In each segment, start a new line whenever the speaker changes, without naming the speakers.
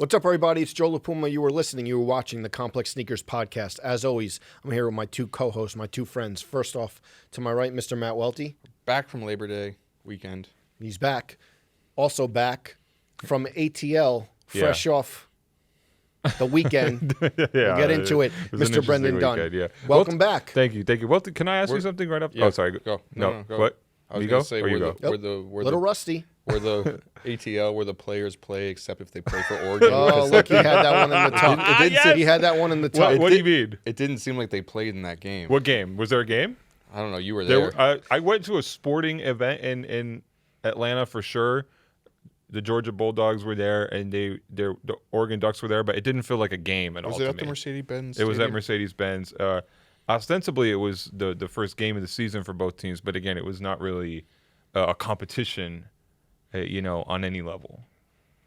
What's up, everybody? It's Joe La Puma. You were watching the Complex Sneakers podcast. As always, I'm here with my two co-hosts, my two friends. First off, to my right, Mr. Matt Welty.
Back from Labor Day weekend.
He's back. Also back from ATL, fresh off the weekend. We'll get into it. Mr. Brendan Dunne.
Yeah.
Welcome back.
Thank you. Well, can I ask you something right up?
Yeah.
Oh, sorry.
Go.
No.
Go.
What?
I was
you
going
go?
to say
or you go?
we're
Little rusty.
We're the ATL where the players play except if they play for Oregon.
Oh, look, he had that one in the top. He had that one in the top.
What do you mean?
It didn't seem like they played in that game.
What game? Was there a game?
I don't know. You were there.
I went to a sporting event in Atlanta for sure. The Georgia Bulldogs were there, and the Oregon Ducks were there, but it didn't feel like a game at all.
Was it at the Mercedes-Benz?
It was at Mercedes-Benz. Ostensibly, it was the first game of the season for both teams, but again, it was not really a competition, on any level.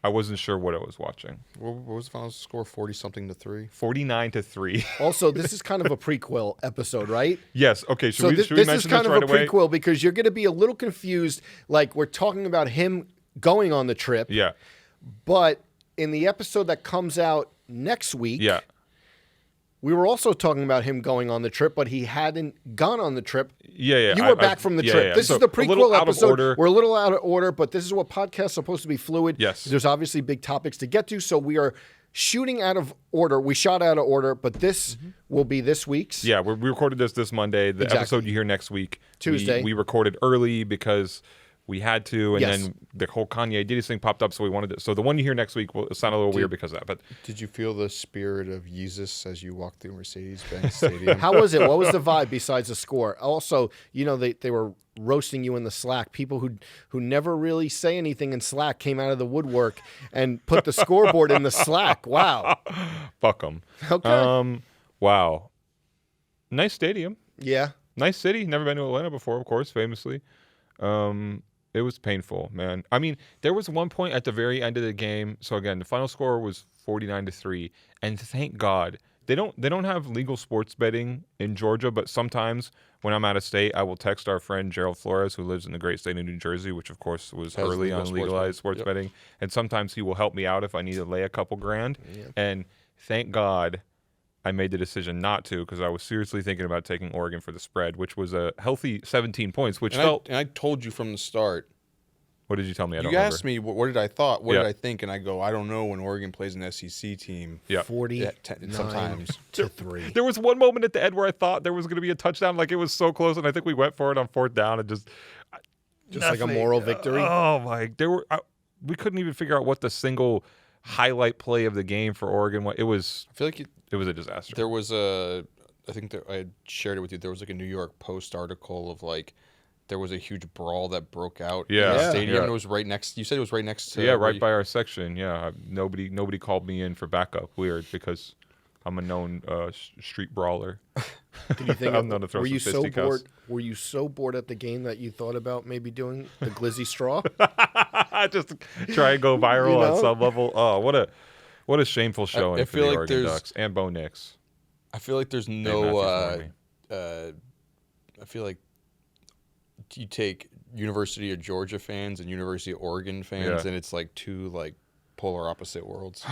I wasn't sure what I was watching.
What was the final score? 40-something to 3?
49-3.
Also, this is kind of a prequel episode, right?
Yes. Okay. Should we
this
mention
is kind
this
of
right
a
away?
prequel because you're going to be a little confused. Like, we're talking about him going on the trip.
Yeah.
But in the episode that comes out next week, we were also talking about him going on the trip, but he hadn't gone on the trip.
Yeah.
You were back from the trip.
Yeah.
This
So
is the
a little
prequel
out of
episode.
order.
We're a little out of order, but this is what podcasts are supposed to be fluid.
Yes.
There's obviously big topics to get to, so we are shooting out of order. We shot out of order, but this will be this week's.
Yeah, we recorded this Monday. The episode you hear next week,
Tuesday.
We recorded early because we had to, and then the whole Kanye Adidas thing popped up, so we wanted to. So the one you hear next week will sound a little weird because of that. But
did you feel the spirit of Yeezus as you walked through Mercedes-Benz Stadium?
How was it? What was the vibe besides the score? Also, they were roasting you in the Slack. People who never really say anything in Slack came out of the woodwork and put the scoreboard in the Slack. Wow.
Fuck them.
Okay.
Wow. Nice stadium.
Yeah.
Nice city. Never been to Atlanta before, of course, famously. It was painful, man. I mean, there was one point at the very end of the game. So again, the final score was 49-3, and thank God they don't have legal sports betting in Georgia. But sometimes when I'm out of state, I will text our friend Gerald Flores, who lives in the great state of New Jersey, which of course was early on legalized sports betting. And sometimes he will help me out if I need to lay a couple grand. Yep. And thank God I made the decision not to, because I was seriously thinking about taking Oregon for the spread, which was a healthy 17 points, which
and I told you from the start.
What did you tell me? I don't
You
remember.
asked me what did I thought, what did I think, and I go, I don't know when Oregon plays an SEC team.
Yeah.
49-3.
There was one moment at the end where I thought there was going to be a touchdown, like it was so close, and I think we went for it on fourth down and just
like a moral victory.
Oh my! We couldn't even figure out what the single highlight play of the game for Oregon was. It was.
I feel like
it was a disaster.
There was I think that I had shared it with you. There was like a New York Post article of like there was a huge brawl that broke out in the stadium.
Yeah.
And it was right next. You said it was right next to.
Yeah, right by our section. Yeah, nobody called me in for backup. Weird, because I'm a known street brawler.
Did you think?
I'm known to throw
were you
some
so
fisticuffs.
bored? Were you so bored at the game that you thought about maybe doing the glizzy straw?
Just try and go viral on some level. Oh, what a shameful showing for the Oregon Ducks and Bo Nix.
I feel like there's no. I feel like you take University of Georgia fans and University of Oregon fans, and it's like two like polar opposite worlds.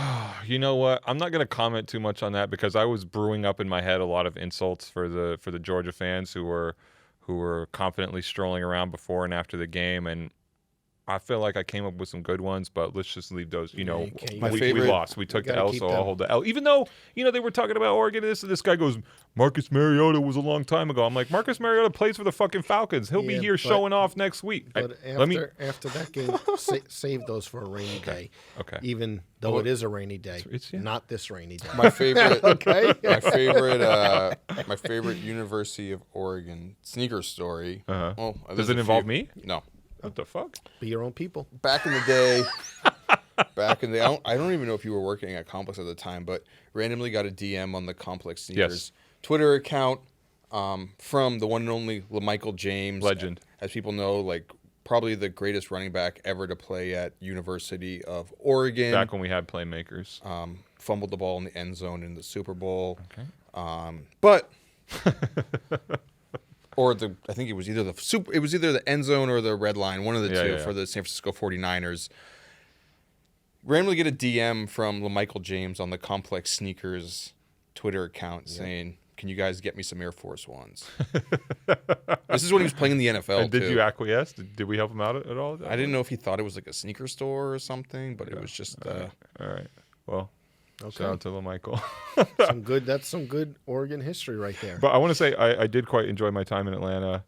You know what? I'm not going to comment too much on that because I was brewing up in my head a lot of insults for the Georgia fans who were confidently strolling around before and after the game, and I feel like I came up with some good ones, but let's just leave those. We lost. We took the L, so I'll hold the L. Even though, they were talking about Oregon and this guy goes, Marcus Mariota was a long time ago. I'm like, Marcus Mariota plays for the fucking Falcons. He'll be here showing off next week.
But after that game, save those for a rainy day.
Okay.
Even though it is a rainy day. It's not this rainy day.
My favorite my favorite University of Oregon sneaker story.
Uh-huh. Well, does it involve me?
No.
What the fuck?
Be your own people.
Back in the day, I don't even know if you were working at Complex at the time, but randomly got a DM on the Complex Sneakers Twitter account from the one and only LaMichael James.
Legend.
As people know, like probably the greatest running back ever to play at University of Oregon.
Back when we had playmakers.
Fumbled the ball in the end zone in the Super Bowl.
Okay.
But... Or I think it was either the end zone or the red line, one of the two for the San Francisco 49ers. randomly get a DM from LaMichael James on the Complex Sneakers Twitter account saying, "Can you guys get me some Air Force Ones?" This is when he was playing in the NFL.
And did you acquiesce? Did we help him out at all?
I didn't know if he thought it was like a sneaker store or something, but it was just.
All right. Well,
Okay.
shout out to LaMichael.
That's some good Oregon history right there.
But I want to say I did quite enjoy my time in Atlanta.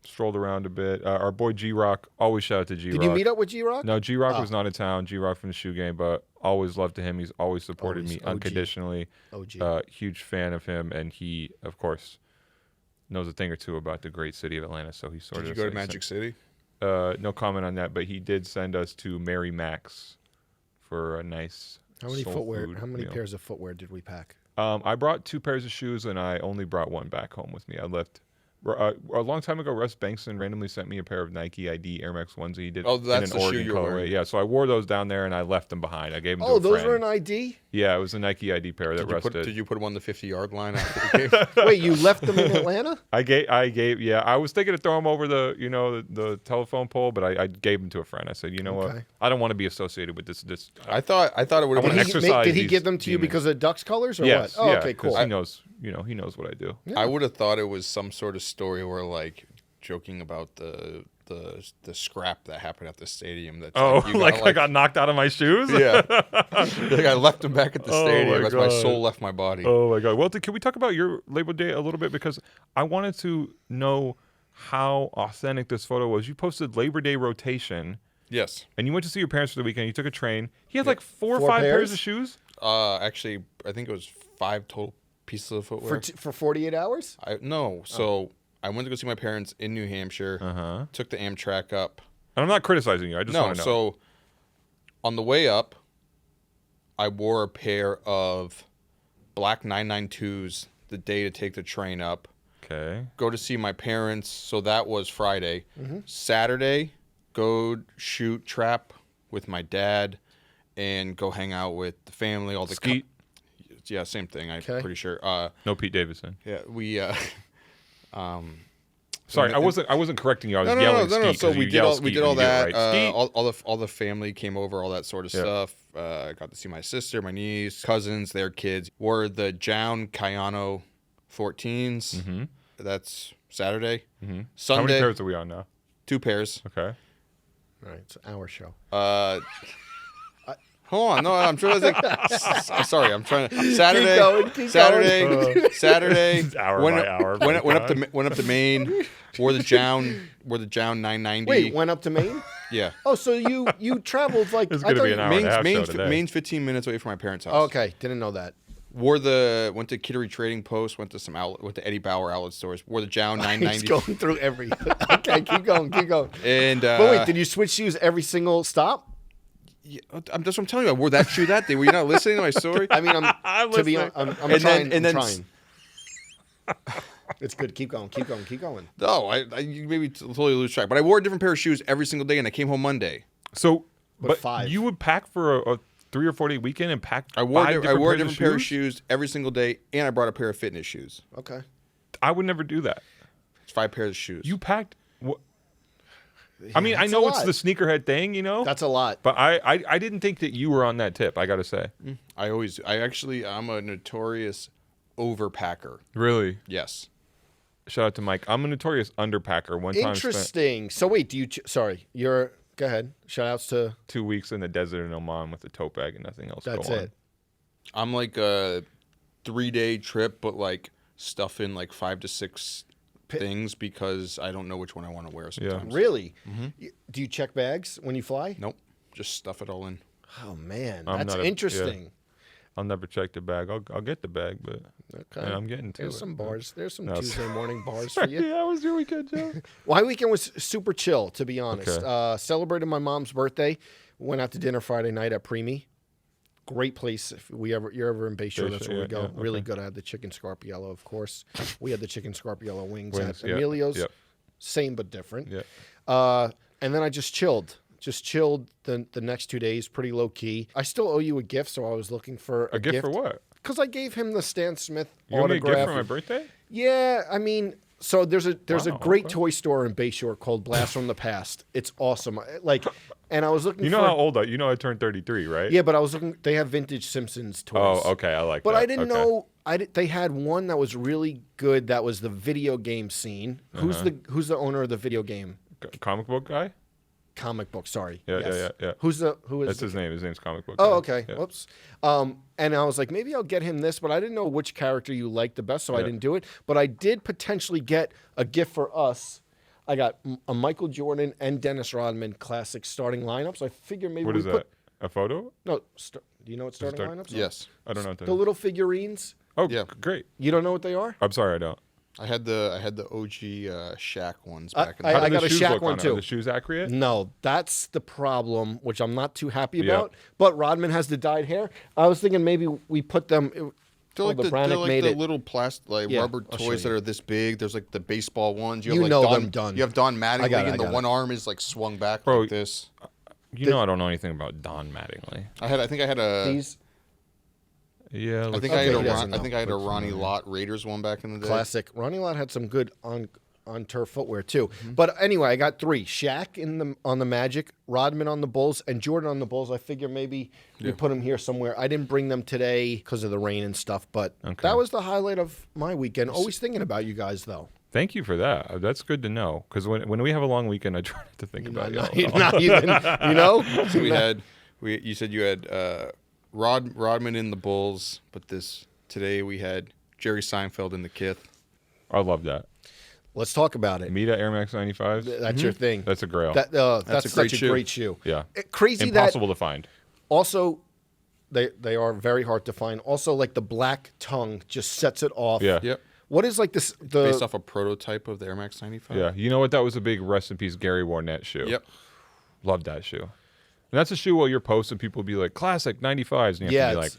Strolled around a bit. Our boy G-Rock, always shout out to G-Rock.
Did you meet up with G-Rock?
No, G-Rock was not in town. G-Rock from the shoe game, but always loved him. He's always supported me
OG.
unconditionally.
OG.
Huge fan of him, and he, of course, knows a thing or two about the great city of Atlanta. So he sort
Did
of.
you go to Magic City?
No comment on that, but he did send us to Mary Max for a nice.
How many
soul
footwear?
food
How many
meal.
pairs of footwear did we pack?
I brought 2 pairs of shoes, and I only brought 1 back home with me. I left. A long time ago, Russ Bankson randomly sent me a pair of Nike ID Air Max ones that he did
Oh, that's
in
the
an
shoe
Oregon
you were
colorway.
wearing.
Yeah, so I wore those down there, and I left them behind. I gave them to
Oh,
a
those
friend.
were an ID?
Yeah, it was a Nike ID pair that Russ did.
Did you put them on the 50-yard line after the game?
Wait, you left them in Atlanta?
I gave. Yeah, I was thinking to throw them over the telephone pole, but I gave them to a friend. I said, you know what?
Okay.
I don't want to be associated with this.
I thought it would
I
have
wanna
been.
exercise
Did he
these
give them to you
demons.
because of Ducks colors or
Yes.
what? Oh,
yeah,
okay,
'cause
cool.
He knows. He knows what I do.
I would have thought it was some sort of story where like joking about the scrap that happened at the stadium. That's
Oh,
you
I got knocked out of my shoes?
Yeah. Like I left them back at the
Oh
stadium
my
as my
God.
soul left my body.
Oh my God. Well, can we talk about your Labor Day a little bit? Because I wanted to know how authentic this photo was. You posted Labor Day rotation,
Yes.
and you went to see your parents for the weekend. You took a train. He had like 4 or
4
5 pairs
pairs?
of shoes.
Actually, I think it was 5 total pieces of footwear.
For 48 hours?
So I went to go see my parents in New Hampshire. Took the Amtrak up.
And I'm not criticizing you. I just want to know.
So on the way up, I wore a pair of black 992s the day to take the train up.
Okay.
Go to see my parents. So that was Friday. Saturday, go shoot trap with my dad and go hang out with the family. All the
Skeet?
yeah, same thing. I'm
Okay.
pretty sure.
No Pete Davidson.
Yeah, we.
Sorry, I wasn't correcting you. I was
No.
yelling Skeet
So
'cause
we
you
did
yell
all
Skeet
we did
when
all
you do it
that.
right. Skeet.
All the family came over, all that sort of
Yeah.
stuff. Got to see my sister, my niece, cousins, their kids. Wore the Jown Cayano 14s. That's Saturday.
How many
Sunday,
pairs are we on now?
2 pairs.
Okay.
All right, it's our show.
Hold on, no, I'm trying to think. Sorry, I'm trying to. Saturday,
keep
Saturday.
Hour
went,
by hour.
went up to Maine. Wore the Jown 990.
Wait, went up to Maine?
Yeah.
Oh, so you traveled like
It's
I
gonna
thought
be an
you-
hour and a half show
Maine's,
today.
Maine's 15 minutes away from my parents' house.
Oh, okay, didn't know that.
Went to Kittery Trading Post. Went to Eddie Bauer outlet stores. Wore the Jown
He's
990.
going through every. Okay, keep going.
And
But wait, did you switch shoes every single stop?
yeah, that's what I'm telling you. I wore that shoe that day. Were you not listening to my story?
I mean,
I'm
to be
listening.
honest, I'm
And
trying.
then-
I'm trying. It's good. Keep going.
No, you maybe totally lose track. But I wore a different pair of shoes every single day, and I came home Monday.
So, but
5.
you would pack for a 3 or 4 day weekend and pack.
I wore
5
a
different
different pair of shoes every single day, and I brought a pair of fitness shoes.
Okay.
I would never do that.
It's 5 pairs of shoes.
You packed. What? I mean, I
that's a
know it's
lot.
the sneakerhead thing, you know.
That's a lot.
But I didn't think that you were on that tip. I got to say.
I'm a notorious overpacker.
Really.
Yes.
Shout out to Mike. I'm a notorious underpacker. One time spent
Interesting. So wait, do you? Sorry, you're. Go ahead. Shout outs to.
2 weeks in the desert in Oman with a tote bag and nothing else.
That's
going.
it.
I'm like a 3-day trip, but like stuff in like 5 to 6 things because I don't know which one I want to wear sometimes.
Really? Do you check bags when you fly?
Nope. Just stuff it all in.
Oh man,
I'm
that's
not a-
interesting.
I'll never check the bag. I'll get the bag, but
Okay.
yeah, I'm getting to
There's
it.
some bars. There's some
No,
Tuesday morning bars for you.
Yeah, how was your weekend, Joe?
My weekend was super chill, to be honest.
Okay.
Celebrated my mom's birthday. Went out to dinner Friday night at Preemie. Great place. If you're ever in Bayshore, that's where we go. Really good. I had the chicken scarpiello, of course. We had the chicken scarpiello wings at
yeah,
Emilio's.
yep.
Same but different.
Yeah.
And then I just chilled. Just chilled the next 2 days, pretty low key. I still owe you a gift, so I was looking for
A gift for what?
Because I gave him the Stan Smith
You owe me a
autograph.
gift for my birthday?
Yeah, I mean, so there's a
Wow,
great
okay.
toy store in Bayshore called Blast from the Past. It's awesome. Like, And I was looking
You
for...
know how old I turned 33, right?
Yeah, but I was looking... They have vintage Simpsons toys.
Oh, okay. I like
but
that.
But I didn't
Okay.
know... They had one that was really good. That was the video game scene. Who's the owner of the video game?
Comic book guy?
Comic book, sorry.
Yeah,
yes.
yeah.
Who is
That's his name. His name's Comic Book
Oh,
Guy.
okay.
Yeah.
Whoops. And I was like, maybe I'll get him this, but I didn't know which character you liked the best, so I didn't do it. But I did potentially get a gift for us. I got a Michael Jordan and Dennis Rodman classic starting lineups. I figure maybe
What is that? A photo?
No. Do you know what starting lineups are?
Yes.
I don't know what that
The
is.
little figurines.
Oh,
Yeah.
great.
You don't know what they are?
I'm sorry, I don't.
I had the OG Shaq ones back in
I
the
How do
got
the
a
shoes
Shaq
look
one
on it?
too.
Are the shoes accurate?
No, that's the problem, which I'm not too happy
Yeah.
about. But Rodman has the dyed hair. I was thinking maybe we put them...
They're like,
Brannick
they're
made
like
it.
the little plastic,
Yeah,
rubber
I'll show
toys that
you.
are this big. There's like the baseball ones.
You
have like
know
Don,
them, Dunne.
You have Don Mattingly,
I got it,
and
I
the
got
one
it.
arm is like swung back
Bro,
like this.
You know I don't know anything about Don Mattingly.
I think I had a.
These
Yeah,
I think
Okay,
I had
he doesn't
I
know.
think I had a Ronnie Lott Raiders one back in the day.
classic. Ronnie Lott had some good on turf footwear too.
Mm-hmm.
But anyway, I got 3: Shaq on the Magic, Rodman on the Bulls, and Jordan on the Bulls. I figure maybe we put them here somewhere. I didn't bring them today because of the rain and stuff, but that was the highlight of my weekend. Always thinking about you guys though.
Thank you for that. That's good to know. Because when we have a long weekend, I try not to think about you.
Not even, you know.
So you said you had Rodman in the Bulls, but today we had Jerry Seinfeld in the Kith.
I love that.
Let's talk about it.
Mita Air Max 95s.
That's your thing.
That's a grail.
That's
a great
such a
shoe.
great shoe.
Yeah.
Crazy
Impossible to find.
Also, they are very hard to find. Also, like the black tongue just sets it off.
Yeah.
Yep.
What is like this?
Based off a prototype of the Air Max 95.
Yeah. You know what? That was a big rest in peace Gary Warnett shoe.
Yep.
Love that shoe. And that's a shoe while you're posting, people will be like, classic 95s. And you have to be like,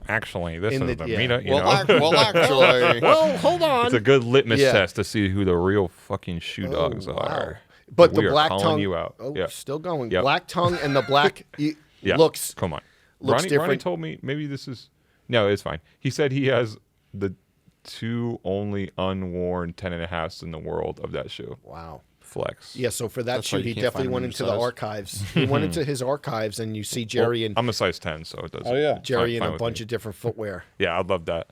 actually, this is the Mita. You know?
Well, actually.
Well, hold on.
It's a good litmus
Yeah.
test to see who the real fucking shoe dogs
wow.
are.
But
We
the
are
black
calling
tongue.
you out.
Oh,
Yeah.
still going.
Yep.
Black tongue and the black
Yeah.
looks.
Come on.
looks
Ronnie
different.
told me maybe this is. No, it's fine. He said he has the 2 only unworn 10.5s in the world of that shoe.
Wow.
Flex.
Yeah, so for that
That's
shoe,
why you
he
can't
definitely
find
went
them
into
in
the
size.
archives. He went into his archives, and you see Jerry and
I'm a size 10, so it doesn't.
Oh, yeah.
Jerry in
fine
a
with
bunch
me.
of different footwear.
Yeah, I love that.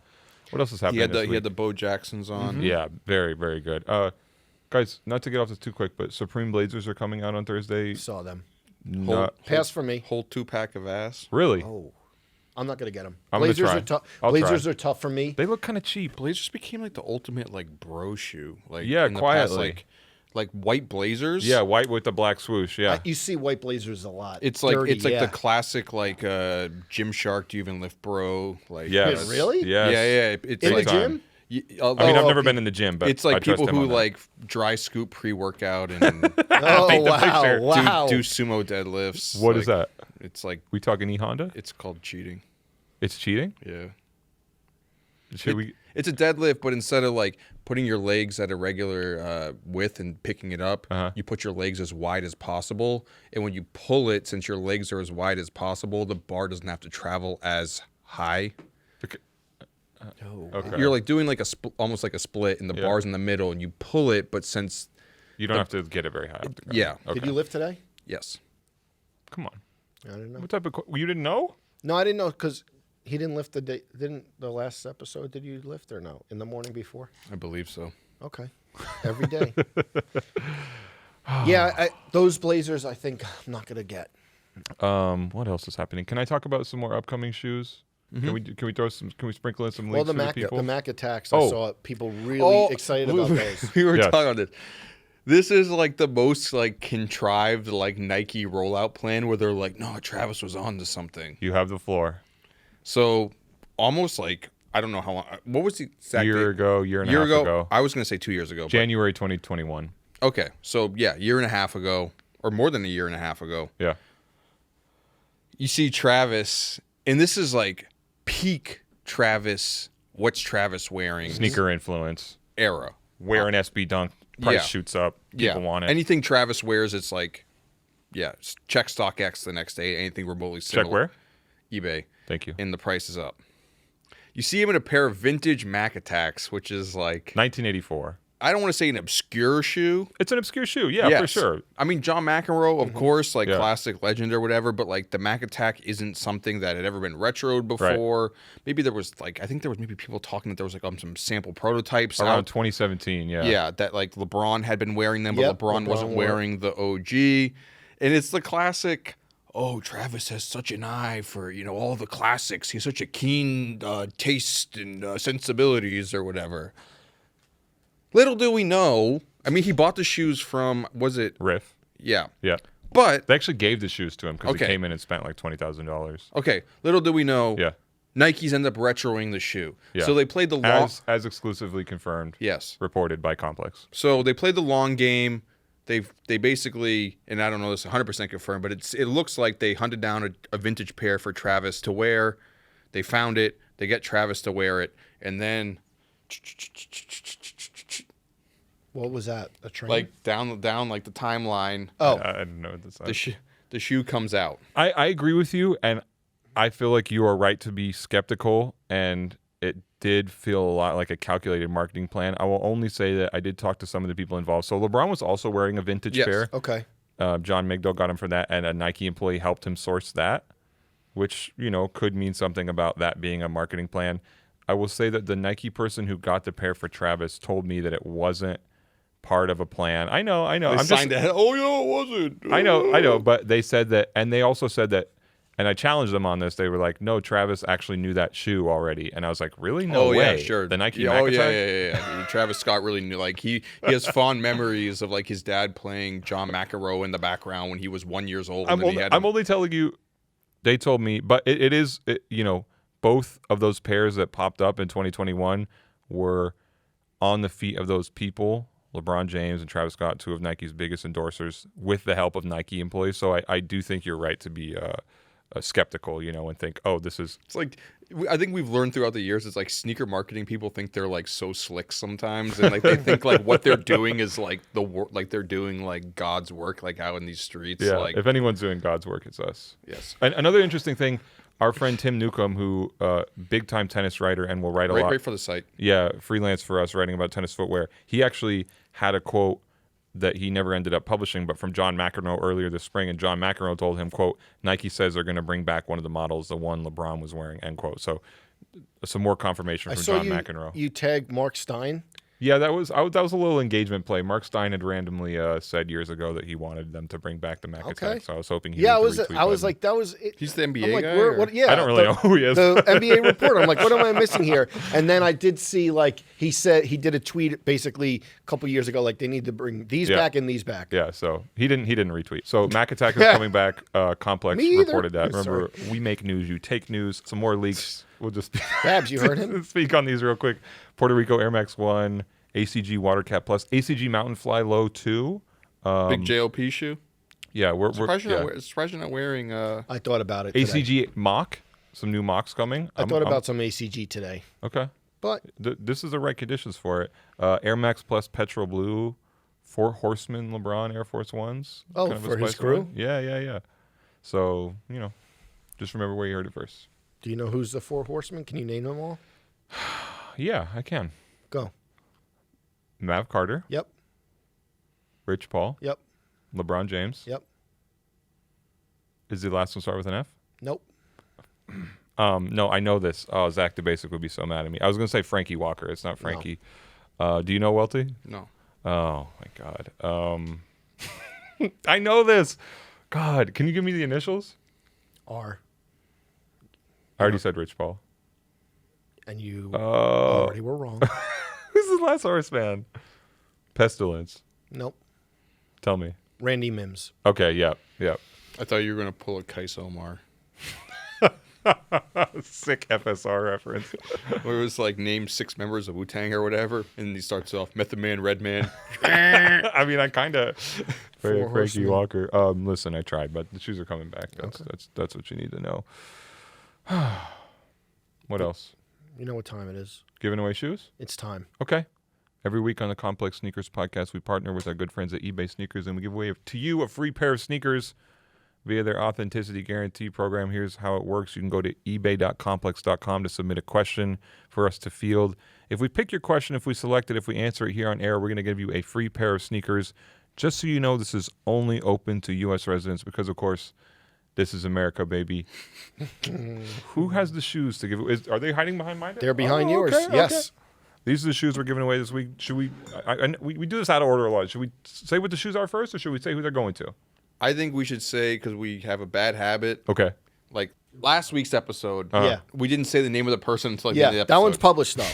What else is happening?
He had
this
the
week?
Bo Jacksons on.
Yeah, very, very good. Guys, not to get off this too quick, but Supreme Blazers are coming out on Thursday.
Saw them.
Not,
Pass for me.
Whole 2-pack of ass.
really?
Oh, I'm not gonna get them.
I'm gonna
Blazers
try.
are tough.
I'll
Blazers
try.
are tough for me.
They look kind of cheap.
Blazers became like the ultimate like bro shoe. Like
Yeah,
in the past,
quietly.
like white Blazers.
Yeah, white with the black swoosh. Yeah.
You see white Blazers a lot.
It's like
Dirty,
the
yeah.
classic like Gymshark. Do you even lift, bro? Like
Yes.
Really?
Yes.
Yeah. It's
in the
like,
gym.
I mean, I've
Oh,
never
okay.
been in the gym, but
It's like
I trust
people
him
who
on that.
like dry scoop pre-workout and
Oh
Paint the
wow!
picture.
Wow.
do sumo deadlifts.
What is
like,
that?
It's like
We talking E-Honda?
it's called cheating.
It's cheating?
Yeah.
Should we?
It's a deadlift, but instead of like putting your legs at a regular width and picking it up, you put your legs as wide as possible. And when you pull it, since your legs are as wide as possible, the bar doesn't have to travel as high.
Okay.
You're like doing like almost like a split, and the bar's in the middle, and you pull it. But since
You don't have to get it very high. Up the ground.
yeah,
Okay.
Did you lift today?
yes,
Come on.
I didn't know.
What type of? You didn't know?
No, I didn't know because he didn't lift the day. Didn't the last episode? Did you lift or no? In the morning before?
I believe so.
Okay, every day. Yeah, those Blazers. I think I'm not gonna get.
What else is happening? Can I talk about some more upcoming shoes? Can we throw some? Can we sprinkle in some
Well,
links
the
for the
Mac
people?
the Mac attacks. I
Oh.
saw people really excited about those.
We were
Yes.
talking about this. This is like the most like contrived like Nike rollout plan where they're like, no, Travis was on to something.
You have the floor.
So almost like I don't know how long. What was the exact
Year
date?
ago, year and a
Year
half
ago,
ago.
I was gonna say 2 years ago. but-
January 2021.
okay, so yeah, year and a half ago, or more than a year and a half ago.
Yeah.
You see Travis, and this is like peak Travis. What's Travis wearing?
Sneaker influence.
Era.
Wear an SB Dunk. Price
Yeah.
shoots up. People want it.
Anything Travis wears, it's like, yeah, check StockX the next day. Anything remotely similar.
Check where?
eBay.
Thank you.
And the price is up. You see him in a pair of vintage Mac Attacks, which is like
1984.
I don't want to say an obscure shoe.
It's an obscure shoe, yeah,
Yes.
for sure.
I mean, John McEnroe, of course, like
Yeah.
classic legend or whatever, but like the Mac Attack isn't something that had ever been retroed before. Maybe there was like, I think there was maybe people talking that there was like some sample prototypes
Around
out.
2017, yeah.
Yeah, that like LeBron had been wearing them, but
Yep,
LeBron wasn't
wore it.
wearing the OG. And it's the classic, oh, Travis has such an eye for, all the classics. He has such a keen taste and sensibilities or whatever. Little do we know, I mean, he bought the shoes from, was it?
Riff.
Yeah.
Yeah.
But,
They actually gave the shoes to him because
Okay.
he came in and spent like $20,000.
okay, little do we know,
Yeah.
Nikes end up retroing the shoe.
Yeah.
So they played the long,
As exclusively confirmed,
yes.
reported by Complex.
So they played the long game. They basically, and I don't know this 100% confirmed, but it looks like they hunted down a vintage pair for Travis to wear. They found it. They get Travis to wear it, and then
What was that? A train?
like down like the timeline,
oh,
I didn't know this.
the shoe comes out.
I agree with you, and I feel like you are right to be skeptical, and it did feel a lot like a calculated marketing plan. I will only say that I did talk to some of the people involved. So LeBron was also wearing a vintage
Yes.
pair.
okay.
John Migdal got him for that, and a Nike employee helped him source that, which, could mean something about that being a marketing plan. I will say that the Nike person who got the pair for Travis told me that it wasn't part of a plan. I know.
They
I'm
signed it. Oh, it wasn't.
I know, but they said that, and they also said that, and I challenged them on this. They were like, "No, Travis actually knew that shoe already," and I was like, "Really? No way."
Yeah, sure.
The Nike
Yeah,
Mac
oh,
Attack?
yeah. Travis Scott really knew. Like he has fond memories of like his dad playing John McEnroe in the background when he was 1 year old.
I'm only telling you. They told me, but it is both of those pairs that popped up in 2021 were on the feet of those people. LeBron James and Travis Scott, two of Nike's biggest endorsers, with the help of Nike employees. So I do think you're right to be skeptical, and think, oh, this is.
It's like I think we've learned throughout the years. It's like sneaker marketing people think they're like so slick sometimes, and like they think like what they're doing is like the work, like they're doing like God's work, like out in these streets.
Yeah,
Like
if anyone's doing God's work, it's us.
yes,
And another interesting thing, our friend Tim Newcomb, who big time tennis writer and will write a lot.
great for the site.
Yeah, freelance for us, writing about tennis footwear. He actually had a quote that he never ended up publishing, but from John McEnroe earlier this spring, and John McEnroe told him, quote, Nike says they're going to bring back one of the models, the one LeBron was wearing, end quote. So some more confirmation
I
from
saw
John McEnroe.
You tagged Mark Stein.
Yeah, that was a little engagement play. Mark Stein had randomly said years ago that he wanted them to bring back the Mac Attack, so I was hoping he
Yeah,
would retweet
I was
that.
like, that was. It.
He's the NBA
I'm like,
guy.
where,
or-
what? Yeah,
I don't really know who he is.
The NBA reporter. I'm like, what am I missing here? And then I did see, like, he said he did a tweet basically a couple years ago, like they need to bring these back and these back.
Yeah, so he didn't retweet. So Mac Attack is coming back. Complex
Me either.
reported that.
I'm
Remember, we make news, you take news. Some more leaks. We'll just
Babs, you heard him?
speak on these real quick. Puerto Rico Air Max 1, ACG Water Cap Plus, ACG Mountain Fly Low 2.
Big JLP shoe.
Yeah, we're
Surprised
yeah.
you're not wearing.
I thought about it. Today.
ACG Mock. Some new mocks coming.
I thought about some ACG today,
Okay.
but
This is the right conditions for it. Air Max Plus Petro Blue, 4 Horsemen LeBron Air Force Ones.
Oh,
Kind of a
for his
spicy
crew?
one. Yeah. So, just remember where you heard it first.
do you know who's the 4 horsemen? Can you name them all?
Yeah, I can.
Go.
Mav Carter,
Yep.
Rich Paul,
Yep.
LeBron James.
Yep.
Is the last one start with an F?
Nope.
No, I know this. Oh, Zach DeBasic would be so mad at me. I was going to say Frankie Walker. It's not Frankie. Do you know Welty?
No.
Oh, my God. I know this. God, can you give me the initials?
R.
I already said Rich Paul.
And you
Oh.
already were wrong.
Who's the last horseman? Pestilence.
Nope.
Tell me.
Randy Mims.
Okay, yep.
I thought you were gonna pull a Kais Omar.
Sick FSR reference.
Where it was like name 6 members of Wu Tang or whatever, and he starts off Method Man, Red Man.
I mean, I kind of Frankie
horsemen.
Walker. Listen, I tried, but the shoes are coming back. That's what you need to know. What else?
You know what time it is.
Giving away shoes?
It's time.
Okay. Every week on the Complex Sneakers podcast, we partner with our good friends at eBay Sneakers, and we give away to you a free pair of sneakers. via their authenticity guarantee program. Here's how it works. You can go to ebay.complex.com to submit a question for us to field. If we pick your question, if we select it, if we answer it here on air, we're going to give you a free pair of sneakers. Just so you know, this is only open to U.S. residents because, of course, this is America, baby. Who has the shoes to give? Are they hiding behind mine?
They're behind yours. Yes.
Okay. These are the shoes we're giving away this week. Should we? We do this out of order a lot. Should we say what the shoes are first, or should we say who they're going to?
I think we should say, because we have a bad habit.
Okay.
Like last week's episode,
Yeah.
we didn't say the name of the person until the end of the episode.
that one's published, though.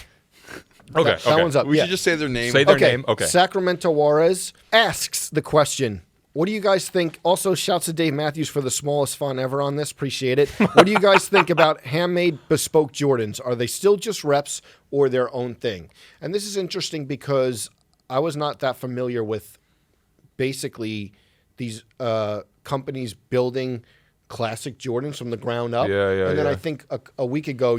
Okay.
That one's up.
We
yeah.
should just say their name.
Say their name. Okay.
Sacramento Juarez asks the question. What do you guys think? Also, shouts to Dave Matthews for the smallest font ever on this. Appreciate it. What do you guys think about handmade bespoke Jordans? Are they still just reps or their own thing? And this is interesting because I was not that familiar with basically these companies building classic Jordans from the ground up.
Yeah,
and then
yeah.
I think a week ago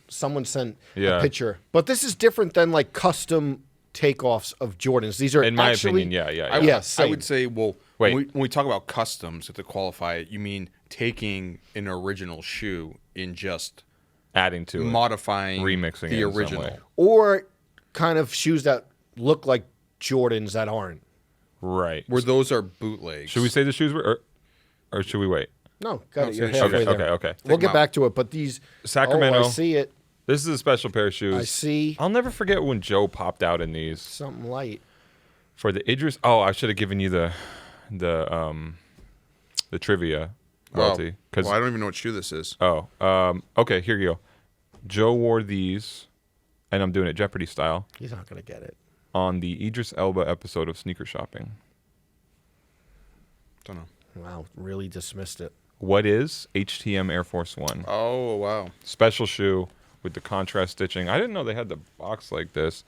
someone sent
Yeah.
a picture. But this is different than like custom takeoffs of Jordans. These are
In my
actually,
opinion, yeah.
I
same.
would say, well,
Wait.
when we talk about customs, to qualify it, you mean taking an original shoe and just
Adding to it.
modifying,
Remixing
the
it in some
original.
way.
or kind of shoes that look like Jordans that aren't.
Right.
Where those are bootlegs.
Should we say the shoes were, or should we wait?
No, got it. You're
Okay,
halfway there.
Okay.
We'll
them
get
out.
back to it, but these
Sacramento.
Oh, I see it.
This is a special pair of shoes.
I see
I'll never forget when Joe popped out in these
something light.
for the Idris. Oh, I should have given you the trivia, Welty.
Well, I don't even know what shoe this is.
Okay. Here you go. Joe wore these, and I'm doing it Jeopardy style,
He's not gonna get it.
on the Idris Elba episode of Sneaker Shopping.
Don't know.
Wow, really dismissed it.
What is HTM Air Force One?
Oh, wow.
Special shoe with the contrast stitching. I didn't know they had the box like this.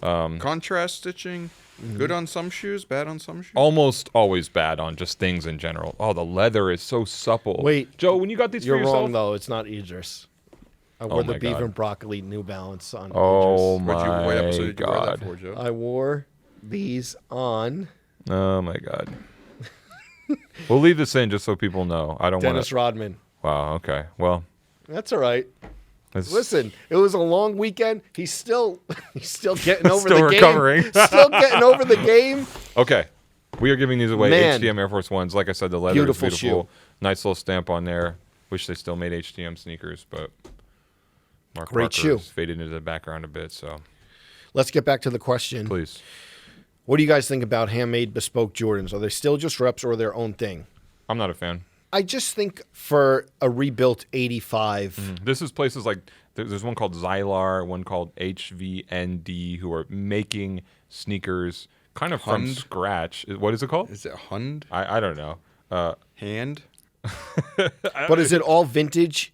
Contrast stitching, good on some shoes, bad on some shoes.
Almost always bad on just things in general. Oh, the leather is so supple.
Wait,
Joe, when you got these
You're
for yourself?
wrong though. It's not Idris. I wore the
my
beef
God.
and broccoli New Balance on
Oh
Idris.
What episode
my
did you wear that
God.
for, Joe?
I wore these on
Oh my God. We'll leave this in just so people know. I don't want
Dennis
to.
Rodman.
Wow. Okay. Well,
That's all right.
it's
Listen, it was a long weekend. He's still getting over
Still
the
recovering.
game. Still getting over the game.
Okay. We are giving these away.
Man.
HTM Air Force Ones. Like I said, the leather
Beautiful
is beautiful.
shoe.
Nice little stamp on there. Wish they still made HTM sneakers, but Mark
Great
Barker
shoe.
has faded into the background a bit. So
Let's get back to the question.
please.
What do you guys think about handmade bespoke Jordans? Are they still just reps or their own thing?
I'm not a fan.
I just think for a rebuilt 85,
This is places like there's one called Xylar, one called HVND, who are making sneakers kind of from
Hund?
scratch. What is it called?
Is it Hund?
I don't know.
Hand?
but is it all vintage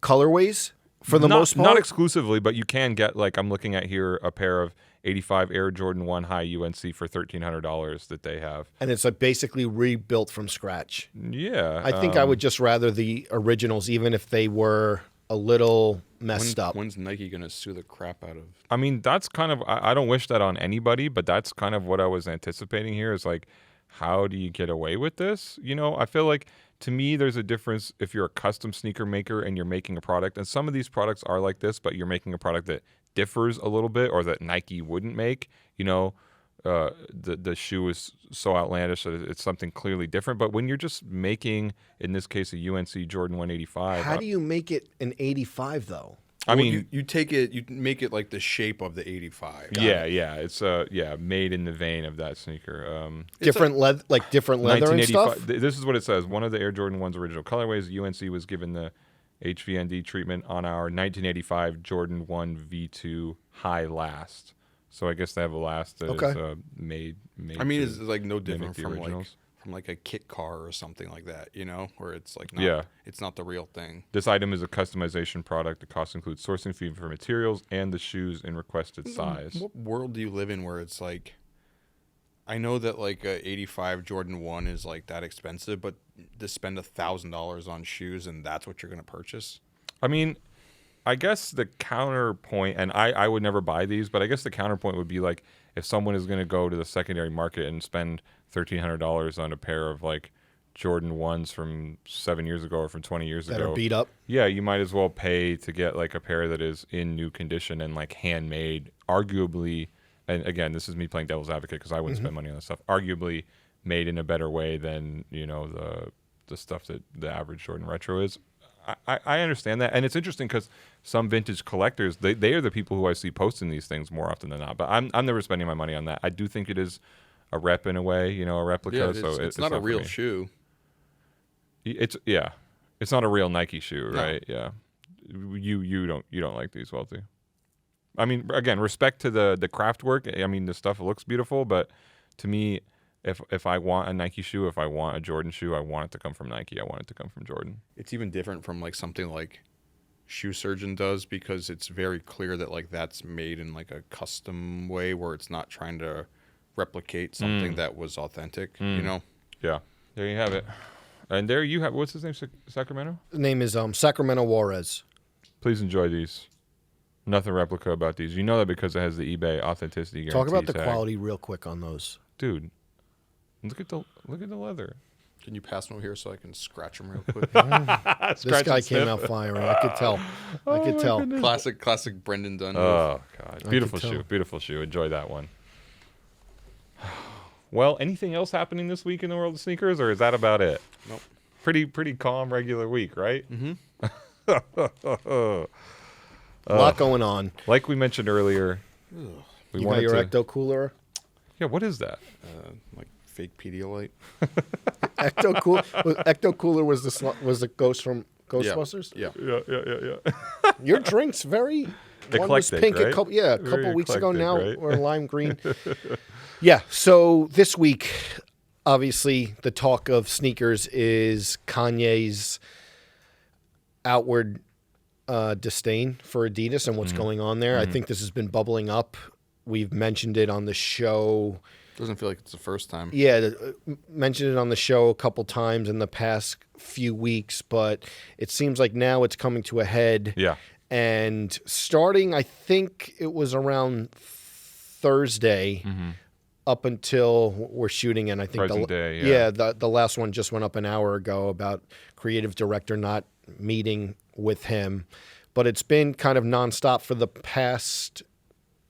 colorways for the most part?
Not exclusively, but you can get, like I'm looking at here, a pair of 85 Air Jordan 1 High UNC for $1,300 that they have.
And it's like basically rebuilt from scratch.
Yeah.
I think I would just rather the originals, even if they were a little messed up.
When's Nike going to sue the crap out of?
I mean, that's kind of, I don't wish that on anybody, but that's kind of what I was anticipating here is like, how do you get away with this? You know, I feel like to me, there's a difference if you're a custom sneaker maker and you're making a product, and some of these products are like this, but you're making a product that differs a little bit or that Nike wouldn't make. You know, the shoe is so outlandish that it's something clearly different. But when you're just making, in this case, a UNC Jordan 185.
How do you make it an 85 though?
I
Well,
mean,
you take it, you make it like the shape of the 85.
yeah, it's made in the vein of that sneaker.
Different leather, like different leather and stuff.
This is what it says. One of the Air Jordan 1's original colorways, UNC was given the HVND treatment on our 1985 Jordan 1 V2 High Last. So I guess they have a last that
Okay.
is made.
I mean,
to
it's like no
mimic
different
the
from
originals.
like a kit car or something like that, you know, where it's like it's not the real thing.
This item is a customization product. The cost includes sourcing fee for materials and the shoes in requested size.
What world do you live in where it's like, I know that like a 85 Jordan 1 is like that expensive, but to spend $1,000 on shoes and that's what you're going to purchase?
I mean, I guess the counterpoint, and I would never buy these, but I guess the counterpoint would be like if someone is going to go to the secondary market and spend $1,300 on a pair of like Jordan 1s from 7 years ago or from 20 years
that
ago.
are beat up.
Yeah, you might as well pay to get like a pair that is in new condition and like handmade, arguably. And again, this is me playing devil's advocate because I wouldn't spend money on this stuff. Arguably made in a better way than, you know, the stuff that the average Jordan retro is. I understand that, and it's interesting because some vintage collectors, they are the people who I see posting these things more often than not. But I'm never spending my money on that. I do think it is a rep in a way, you know, a replica.
Yeah,
so
it's not a real
me.
shoe.
It's not a real Nike shoe, right? No. Yeah, you don't like these, Welty. I mean, again, respect to the craft work. I mean, the stuff looks beautiful, but to me, if I want a Nike shoe, if I want a Jordan shoe, I want it to come from Nike. I want it to come from Jordan.
It's even different from like something like Shoe Surgeon does because it's very clear that like that's made in like a custom way where it's not trying to replicate something that was authentic, you know?
Yeah, there you have it. And there you have, what's his name, Sacramento?
The name is Sacramento Juarez.
Please enjoy these. Nothing replica about these. You know that because it has the eBay authenticity guarantee.
Talk about the
tag.
quality real quick on those.
Dude, look at the leather.
Can you pass them over here so I can scratch them real quick?
This guy came out firing. I could tell. I could tell.
Goodness. Classic Brendan Dunne.
Oh, God. Beautiful shoe. Enjoy that one. Well, anything else happening this week in the world of sneakers, or is that about it?
Nope.
Pretty calm, regular week, right?
Mm-hmm.
A lot going on.
Like we mentioned earlier,
You got your Ecto Cooler?
Yeah, what is that?
Like fake Pedialyte.
Ecto Cooler was the ghost from Ghostbusters?
Yeah.
Yeah.
Your drink's very... One was
Eclectic,
pink
right?
a couple weeks ago.
eclectic,
Now
right?
we're lime green. Yeah, so this week, obviously, the talk of sneakers is Kanye's outward disdain for Adidas and what's going on there. I think this has been bubbling up. We've mentioned it on the show.
Doesn't feel like it's the first time.
Yeah, mentioned it on the show a couple times in the past few weeks, but it seems like now it's coming to a head.
Yeah.
And starting, I think it was around Thursday up until we're shooting, and I think
Present day,
the last one just went up an hour ago about creative director not meeting with him. But it's been kind of nonstop for the past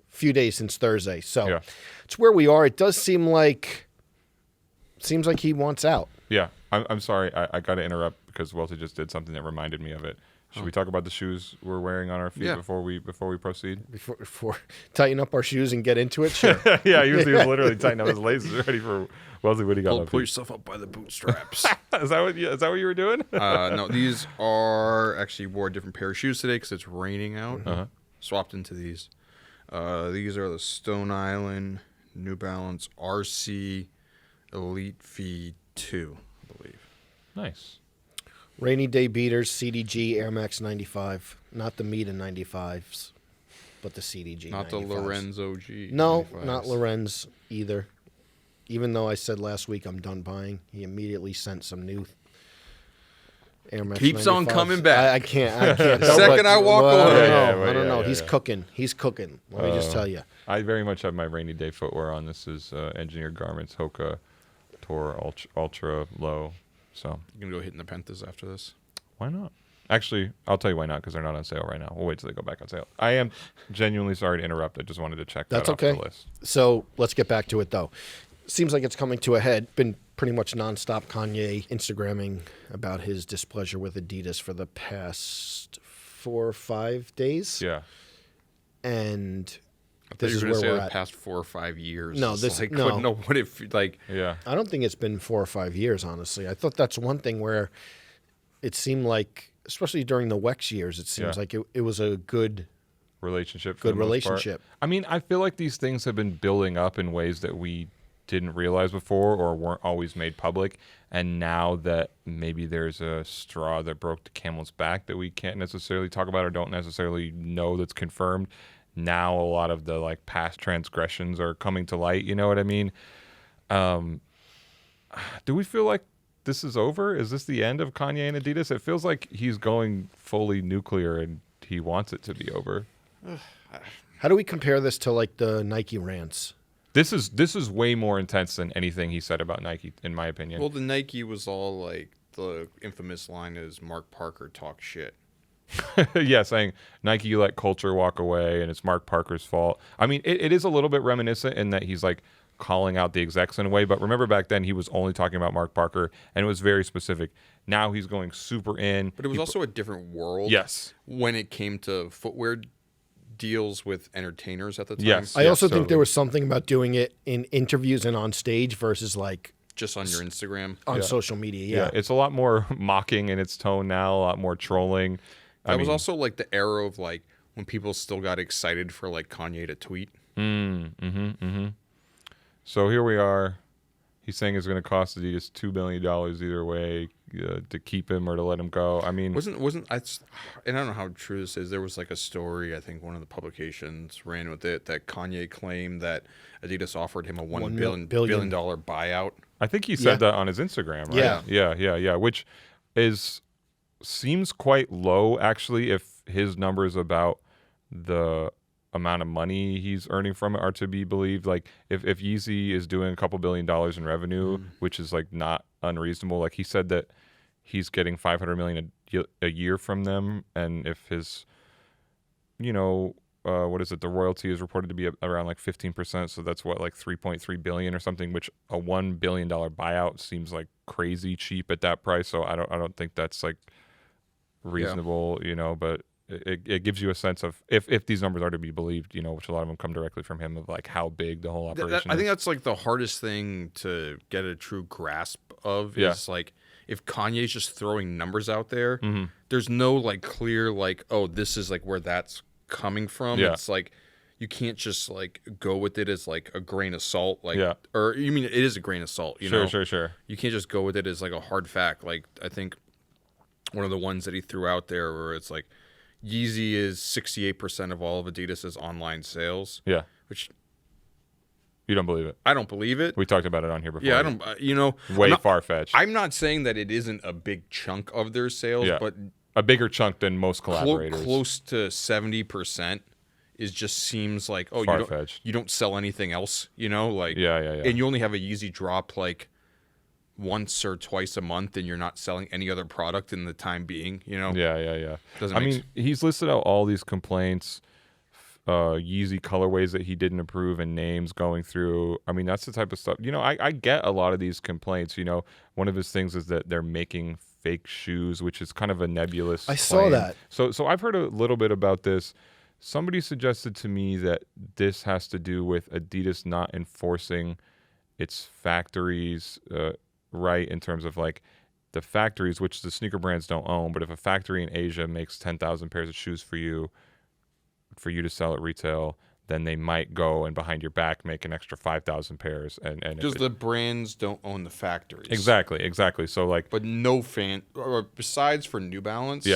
few days since Thursday. So it's where we are. It does seems like he wants out.
Yeah. I'm sorry. I got to interrupt because Welty just did something that reminded me of it. Should we talk about the shoes we're wearing on our feet before we proceed?
Before tighten up our shoes and get into it? Sure.
Yeah, he was literally tightening up his laces ready for Welty. What do you got?
Pull yourself up by the bootstraps.
Is that what you were doing?
No, these are actually wore a different pair of shoes today because it's raining out. Swapped into these. These are the Stone Island New Balance RC Elite V2, I believe.
Nice.
Rainy Day Beaters, CDG Air Max 95. Not the Mita 95s, but the CDG
Not
95s.
the Lorenz OG.
No,
95s.
not Lorenz either. Even though I said last week I'm done buying, he immediately sent some new Air Max
Keeps on
95s.
coming back.
I can't.
The second I walk away.
I don't know. He's cooking. He's cooking. Let me just tell you.
I very much have my rainy day footwear on. This is Engineered Garments Hoka Tour Ultra Low. So
You can go hit in the Pentas after this.
why not? Actually, I'll tell you why not, because they're not on sale right now. We'll wait till they go back on sale. I am genuinely sorry to interrupt. I just wanted to check
That's
that
okay.
off the list.
So let's get back to it, though. Seems like it's coming to a head. Been pretty much nonstop Kanye Instagramming about his displeasure with Adidas for the past 4 or 5 days.
Yeah.
And
I thought
this
you
is
were
where
going to say
we're
the
at.
past 4 or 5 years.
No,
It's
this-
like,
no.
couldn't know what it like.
Yeah.
I don't think it's been 4 or 5 years, honestly. I thought that's one thing where it seemed like, especially during the Wex years, it seems like it was a good
Relationship. For
Good
the most part.
relationship.
I mean, I feel like these things have been building up in ways that we didn't realize before or weren't always made public. And now that maybe there's a straw that broke the camel's back that we can't necessarily talk about or don't necessarily know that's confirmed, now a lot of the like past transgressions are coming to light. You know what I mean? Do we feel like this is over? Is this the end of Kanye and Adidas? It feels like he's going fully nuclear and he wants it to be over.
How do we compare this to like the Nike rants?
This is way more intense than anything he said about Nike, in my opinion.
Well, the Nike was all like the infamous line is Mark Parker talk shit.
Yeah, saying Nike let culture walk away and it's Mark Parker's fault. I mean, it is a little bit reminiscent in that he's like calling out the execs in a way, but remember back then he was only talking about Mark Parker and it was very specific. Now he's going super in.
But it was also a different world.
Yes.
When it came to footwear deals with entertainers at the time.
Yes.
I also think there was something about doing it in interviews and on stage versus like
just on your Instagram.
On social media. Yeah.
It's a lot more mocking in its tone now, a lot more trolling.
That was also like the era of like when people still got excited for like Kanye to tweet.
So here we are. He's saying it's going to cost Adidas $2 billion either way to keep him or to let him go. I mean,
wasn't I? And I don't know how true this is. There was like a story. I think one of the publications ran with it that Kanye claimed that Adidas offered him a $1 billion buyout.
I think he said that on his Instagram, right? Yeah. Which seems quite low, actually, if his numbers about the amount of money he's earning from it are to be believed. Like, if Yeezy is doing a couple $1 billion in revenue, which is like not unreasonable, like he said that he's getting $500 million a year from them, and if his, what is it? The royalty is reported to be around like 15%, so that's what, like $3.3 billion or something. Which a $1 billion buyout seems like crazy cheap at that price. So I don't think that's like reasonable, but it gives you a sense of if these numbers are to be believed, which a lot of them come directly from him, of like how big the whole operation is.
I think that's like the hardest thing to get a true grasp of is like if Kanye's just throwing numbers out there, there's no like clear like, oh, this is like where that's coming from. It's like you can't just like go with it as like a grain of salt, like or you mean it is a grain of salt, you know?
Sure.
You can't just go with it as like a hard fact. Like I think one of the ones that he threw out there where it's like Yeezy is 68% of all of Adidas's online sales. Yeah. Which
you don't believe it.
I don't believe it.
We talked about it on here before.
Yeah, I don't
way far-fetched.
I'm not saying that it isn't a big chunk of their sales, but
a bigger chunk than most collaborators.
Close to 70% is just seems like you don't sell anything else, like and you only have a Yeezy drop like once or twice a month, and you're not selling any other product in the time being,
He's listed out all these complaints, Yeezy colorways that he didn't approve, and names going through. I mean, that's the type of stuff. I get a lot of these complaints. One of his things is that they're making fake shoes, which is kind of a nebulous claim.
Saw that.
So I've heard a little bit about this. Somebody suggested to me that this has to do with Adidas not enforcing its factories right, in terms of like the factories, which the sneaker brands don't own, but if a factory in Asia makes 10,000 pairs of shoes for you to sell at retail, then they might go and behind your back make an extra 5,000 pairs. And
because the brands don't own the factories.
Exactly. So like,
but or besides for New Balance,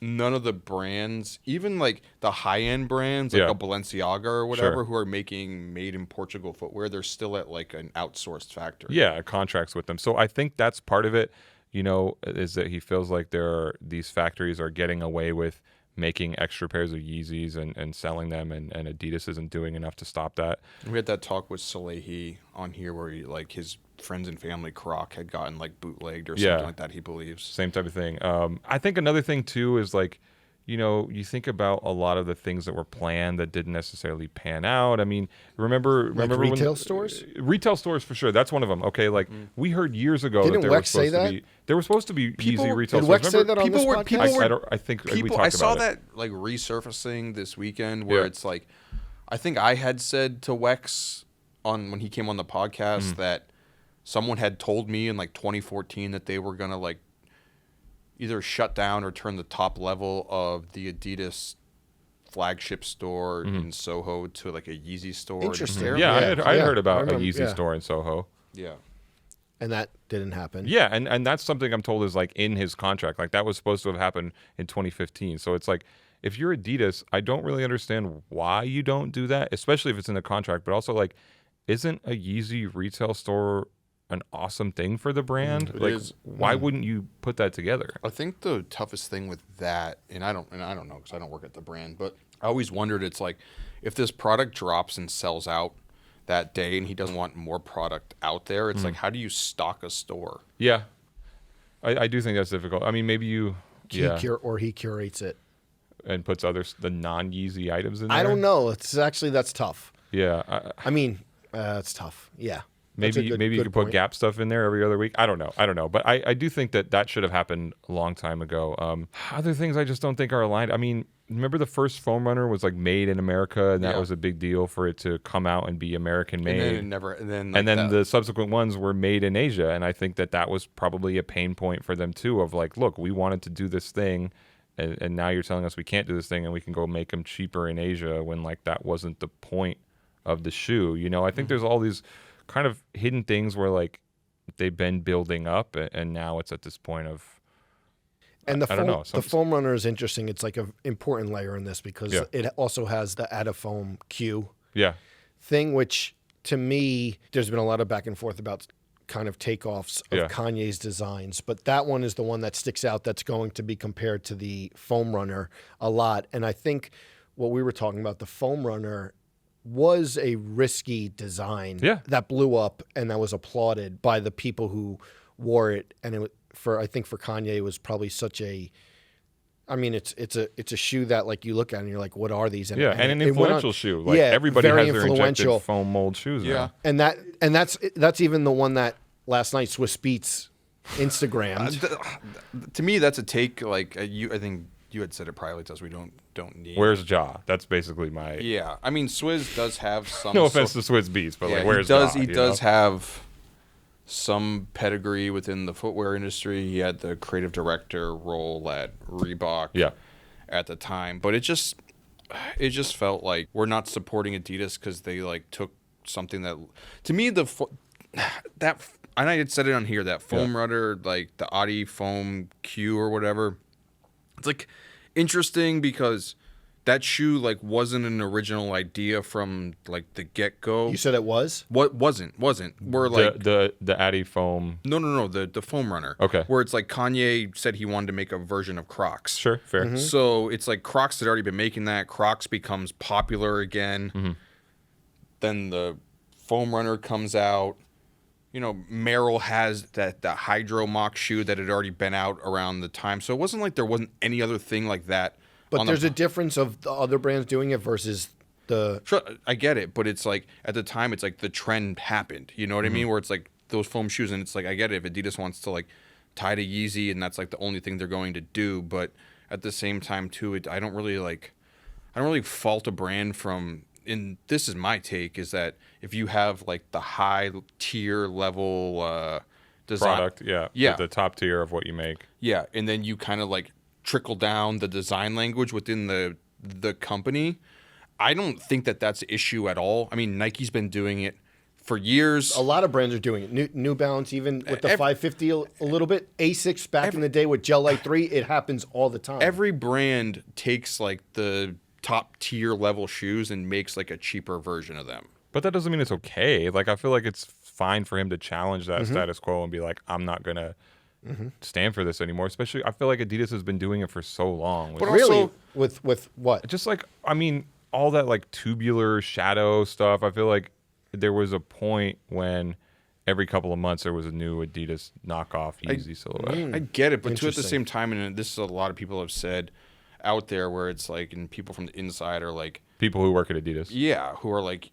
none of the brands, even like the high-end brands like a Balenciaga or whatever, who are making made in Portugal footwear, they're still at like an outsourced factory.
Yeah, contracts with them. So I think that's part of it, is that he feels like these factories are getting away with making extra pairs of Yeezys and selling them, and Adidas isn't doing enough to stop that.
We had that talk with Salehi on here where he, like, his friends and family Croc had gotten like bootlegged or something like that, he believes.
Same type of thing. I think another thing too is like, you think about a lot of the things that were planned that didn't necessarily pan out. I mean, remember
retail stores?
Retail stores for sure. That's one of them. Okay, like we heard years ago
that
there were supposed to be Yeezy retail
stores.
Did
Wex say that on this podcast?
I think we talked about it.
I saw that like resurfacing this weekend where it's like, I think I had said to Wex when he came on the podcast that someone had told me in like 2014 that they were gonna like either shut down or turn the top level of the Adidas flagship store in Soho to like a Yeezy store.
Interesting.
Yeah, I had heard about a Yeezy store in Soho.
Yeah.
And that didn't happen.
Yeah, and that's something I'm told is like in his contract. Like that was supposed to have happened in 2015. So it's like, if you're Adidas, I don't really understand why you don't do that, especially if it's in the contract. But also, like, isn't a Yeezy retail store an awesome thing for the brand? Why wouldn't you put that together?
I think the toughest thing with that, and I don't know because I don't work at the brand, but I always wondered, it's like if this product drops and sells out, that day and he doesn't want more product out there, it's like, how do you stock a store?
Yeah. I do think that's difficult. I mean, maybe he
curates it
and puts the non-Yeezy items in there.
I don't know. That's tough.
Yeah.
I mean, it's tough. Yeah.
Maybe you could put Gap stuff in there every other week. I don't know. But I do think that should have happened a long time ago. Other things I just don't think are aligned. I mean, remember the first foam runner was like made in America, and that was a big deal for it to come out and be American made.
And then
the subsequent ones were made in Asia, and I think that was probably a pain point for them too. Of like, look, we wanted to do this thing, and now you're telling us we can't do this thing, and we can go make them cheaper in Asia when like that wasn't the point of the shoe. You know, I think there's all these kind of hidden things where like they've been building up, and now it's at this point of.
And the foam runner is interesting. It's like an important layer in this because it also has the Adafoam Q thing, which to me, there's been a lot of back and forth about kind of takeoffs of Kanye's designs, but that one is the one that sticks out that's going to be compared to the foam runner a lot. And I think what we were talking about, the foam runner was a risky design that blew up and that was applauded by the people who wore it. And I think for Kanye, it was probably such a, I mean, it's a shoe that like you look at and you're like, what are these? And
an influential shoe. Like everybody has their injected foam mold shoes.
Yeah, now. and that's even the one that last night Swiss Beats Instagrammed.
To me, that's a take. Like I think you had said it privately to us. We don't need.
Where's Ja? That's basically my.
Yeah, I mean, Swizz does have some.
No offense to Swiss Beats, but like, where's Ja?
He does have some pedigree within the footwear industry. He had the creative director role at Reebok at the time, but it just felt like we're not supporting Adidas because they like took something that, to me, that and I had said it on here, that foam runner, like the Adi Foam Q or whatever. It's like interesting because that shoe like wasn't an original idea from like the get go.
You said it was?
What wasn't? Where like
the Adi Foam.
No. The foam runner.
Okay.
Where it's like Kanye said he wanted to make a version of Crocs.
Sure, fair.
Mm-hmm.
So it's like Crocs had already been making that. Crocs becomes popular again.
Mm-hmm.
Then the foam runner comes out. You know, Merrell has the Hydro Mock shoe that had already been out around the time. So it wasn't like there wasn't any other thing like that.
But there's a difference of the other brands doing it versus the...
Sure, I get it, but it's like, at the time, it's like the trend happened. You know what I mean? Where it's like those foam shoes, and it's like, I get it if Adidas wants to like tie to Yeezy, and that's like the only thing they're going to do. But at the same time, too, I don't really fault a brand from... And this is my take, is that if you have like the high tier level design...
Product, the top tier of what you make.
Yeah, and then you kind of like trickle down the design language within the company. I don't think that that's an issue at all. I mean, Nike's been doing it for years.
A lot of brands are doing it. New Balance, even with the 550 a little bit. Asics back in the day with Gel Light 3, it happens all the time.
Every brand takes like the top tier level shoes and makes like a cheaper version of them.
But that doesn't mean it's okay. Like, I feel like it's fine for him to challenge that status quo and be like, I'm not going to stand for this anymore. Especially, I feel like Adidas has been doing it for so long.
But really, with what?
Just like, I mean, all that like tubular shadow stuff. I feel like there was a point when every couple of months there was a new Adidas knockoff Yeezy silhouette.
I get it, but too, at the same time, and this is a lot of people have said out there, where it's like, and people from the inside are like,
people who work at Adidas.
Yeah, who are like,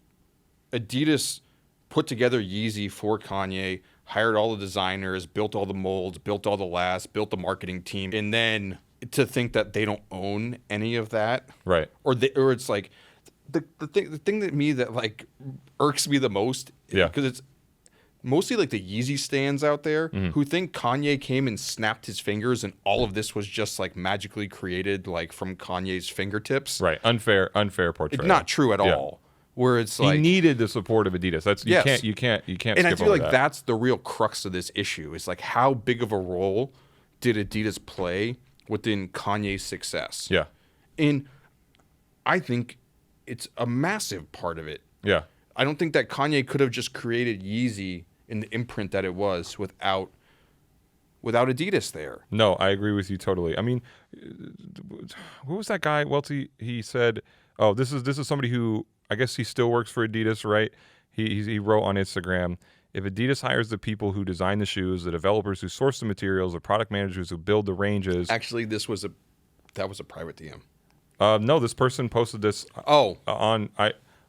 Adidas put together Yeezy for Kanye, hired all the designers, built all the molds, built all the lasts, built the marketing team, and then to think that they don't own any of that,
right?
Or it's like the thing that me that like irks me the most, because it's mostly like the Yeezy stands out there who think Kanye came and snapped his fingers and all of this was just like magically created like from Kanye's fingertips.
Right. Unfair portrayal.
It's not true at all. Where it's like,
he needed the support of Adidas. That's you can't.
And I feel like that's the real crux of this issue. Is like, how big of a role did Adidas play within Kanye's success?
Yeah.
And I think it's a massive part of it.
Yeah.
I don't think that Kanye could have just created Yeezy in the imprint that it was without Adidas there.
No, I agree with you totally. I mean, what was that guy, Welty? He said, "Oh, this is somebody who, I guess he still works for Adidas, right? he wrote on Instagram, if Adidas hires the people who design the shoes, the developers who source the materials, the product managers who build the ranges.
Actually, that was a private DM.
No, this person posted this. On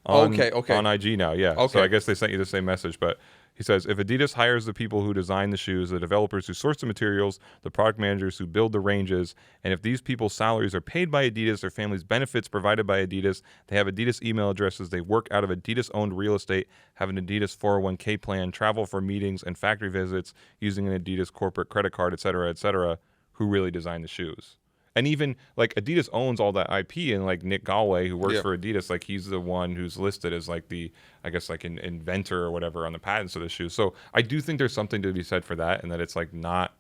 IG now. Yeah.
Okay.
So I guess they sent you the same message, but he says, if Adidas hires the people who design the shoes, the developers who source the materials, the product managers who build the ranges, and if these people's salaries are paid by Adidas, their families' benefits provided by Adidas, they have Adidas email addresses, they work out of Adidas-owned real estate, have an Adidas 401k plan, travel for meetings and factory visits using an Adidas corporate credit card, et cetera, who really design the shoes? And even like Adidas owns all that IP, and like Nick Galway, who works for Adidas, like he's the one who's listed as like the, I guess like an inventor or whatever on the patents of the shoes. So I do think there's something to be said for that, and that it's like not.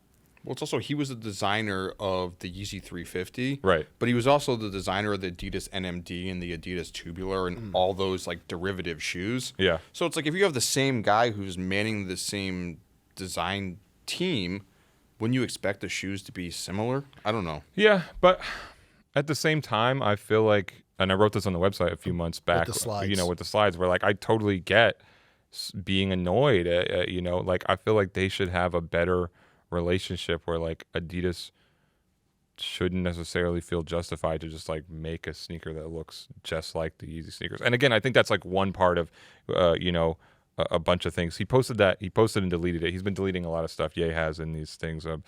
Well, it's also he was the designer of the Yeezy 350,
right?
But he was also the designer of the Adidas NMD and the Adidas Tubular and all those like derivative shoes.
Yeah.
So it's like if you have the same guy who's manning the same design team, wouldn't you expect the shoes to be similar? I don't know.
Yeah, but at the same time, I feel like, and I wrote this on the website a few months back,
with the
slides, where like I totally get being annoyed at, like I feel like they should have a better relationship where like Adidas shouldn't necessarily feel justified to just like make a sneaker that looks just like the Yeezy sneakers. And again, I think that's like one part of, a bunch of things. He posted and deleted it. He's been deleting a lot of stuff Ye has in these things of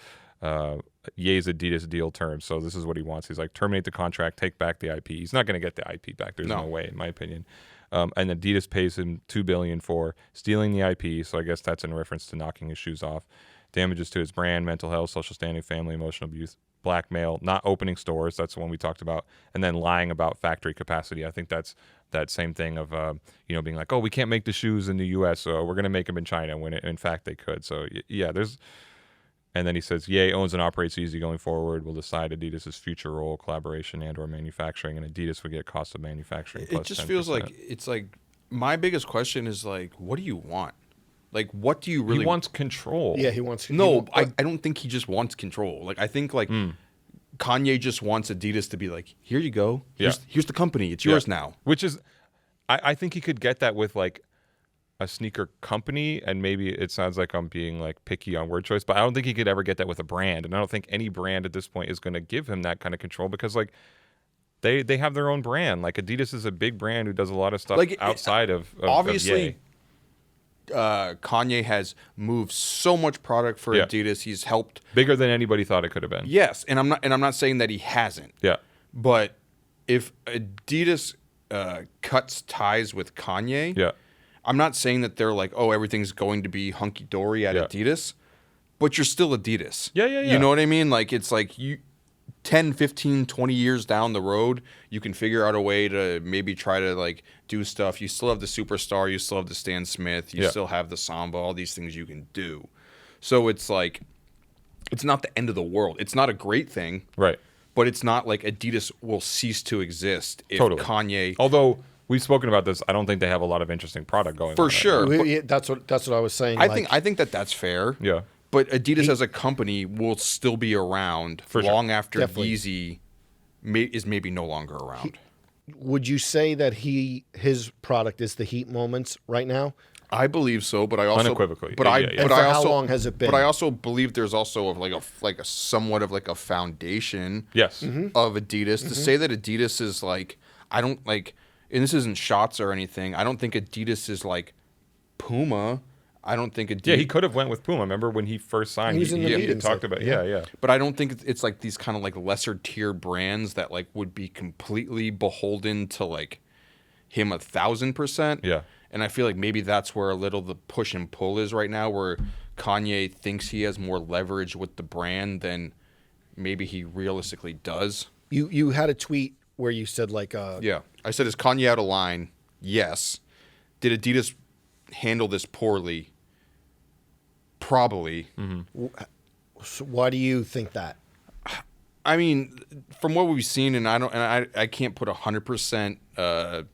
Ye's Adidas deal terms. So this is what he wants. He's like, terminate the contract, take back the IP. He's not going to get the IP back. There's no way, in my opinion. And Adidas pays him $2 billion for stealing the IP. So I guess that's in reference to knocking his shoes off. Damages to his brand, mental health, social standing, family, emotional abuse, blackmail, not opening stores. That's the one we talked about. And then lying about factory capacity. I think that's that same thing of, being like, oh, we can't make the shoes in the U.S., so we're going to make them in China when in fact they could. So, yeah, there's... And then he says, Ye owns and operates Yeezy going forward, will decide Adidas' future role, collaboration, and or manufacturing, and Adidas would get cost of manufacturing plus 10%.
It just feels like, it's like, my biggest question is like, what do you want? Like, what do you really...
He wants control.
Yeah, he wants...
No, I don't think he just wants control. Like, I think, like, Kanye just wants Adidas to be like, here you go. Here's the company. It's yours now.
Which is... I think he could get that with, like, a sneaker company, and maybe it sounds like I'm being, like, picky on word choice, but I don't think he could ever get that with a brand, and I don't think any brand at this point is going to give him that kind of control because, like, they have their own brand. Like, Adidas is a big brand who does a lot of stuff like, outside of
obviously,
of
Kanye has moved so much product for Adidas. He's helped
bigger than anybody thought it could have been.
Yes, and I'm not saying that he hasn't.
Yeah.
But if Adidas cuts ties with Kanye, I'm not saying that they're like, oh, everything's going to be hunky dory at Adidas, but you're still Adidas.
Yeah.
You know what I mean? Like it's like you 10, 15, 20 years down the road, you can figure out a way to maybe try to like do stuff. You still have the Superstar, you still have the Stan Smith, you still have the Samba, all these things you can do. So it's like, it's not the end of the world. It's not a great thing.
Right.
But it's not like Adidas will cease to exist if Kanye...
Although we've spoken about this, I don't think they have a lot of interesting product going on.
For sure.
But that's what I was saying.
I think that's fair.
Yeah.
But Adidas as a company will still be around long after Yeezy is maybe no longer around.
Would you say that his product is the Heat Moments right now?
I believe so, but I also
unequivocally.
But
how long has it been?
But I also believe there's also like a somewhat of like a foundation of Adidas to say that Adidas is like, I don't like, and this isn't shots or anything. I don't think Adidas is like Puma. I don't think Adidas.
Yeah, he could have went with Puma. Remember when he first signed? He talked about
But I don't think it's like these kind of like lesser tier brands that like would be completely beholden to like him 1,000%.
Yeah.
And I feel like maybe that's where a little the push and pull is right now, where Kanye thinks he has more leverage with the brand than maybe he realistically does.
You had a tweet where you said like
I said, is Kanye out of line? Yes. Did Adidas handle this poorly? Probably.
Mm-hmm. So why do you think that?
I mean, from what we've seen, and I can't put 100%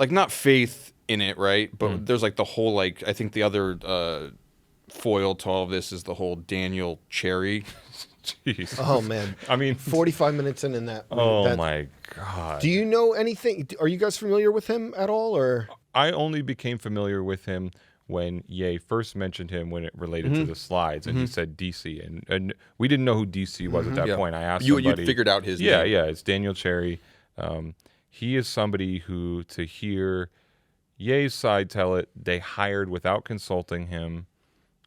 like not faith in it, right? But there's like the whole like I think the other foil to all of this is the whole Daniel Cherry
Jeez.
Oh man.
I mean,
45 minutes in that.
oh my God.
Do you know anything? Are you guys familiar with him at all, or?
I only became familiar with him when Ye first mentioned him when it related to the slides, and he said DC, and we didn't know who DC was at that point. I asked somebody.
You figured out his
yeah,
name.
Yeah, it's Daniel Cherry. He is somebody who, to hear Ye's side tell it, they hired without consulting him,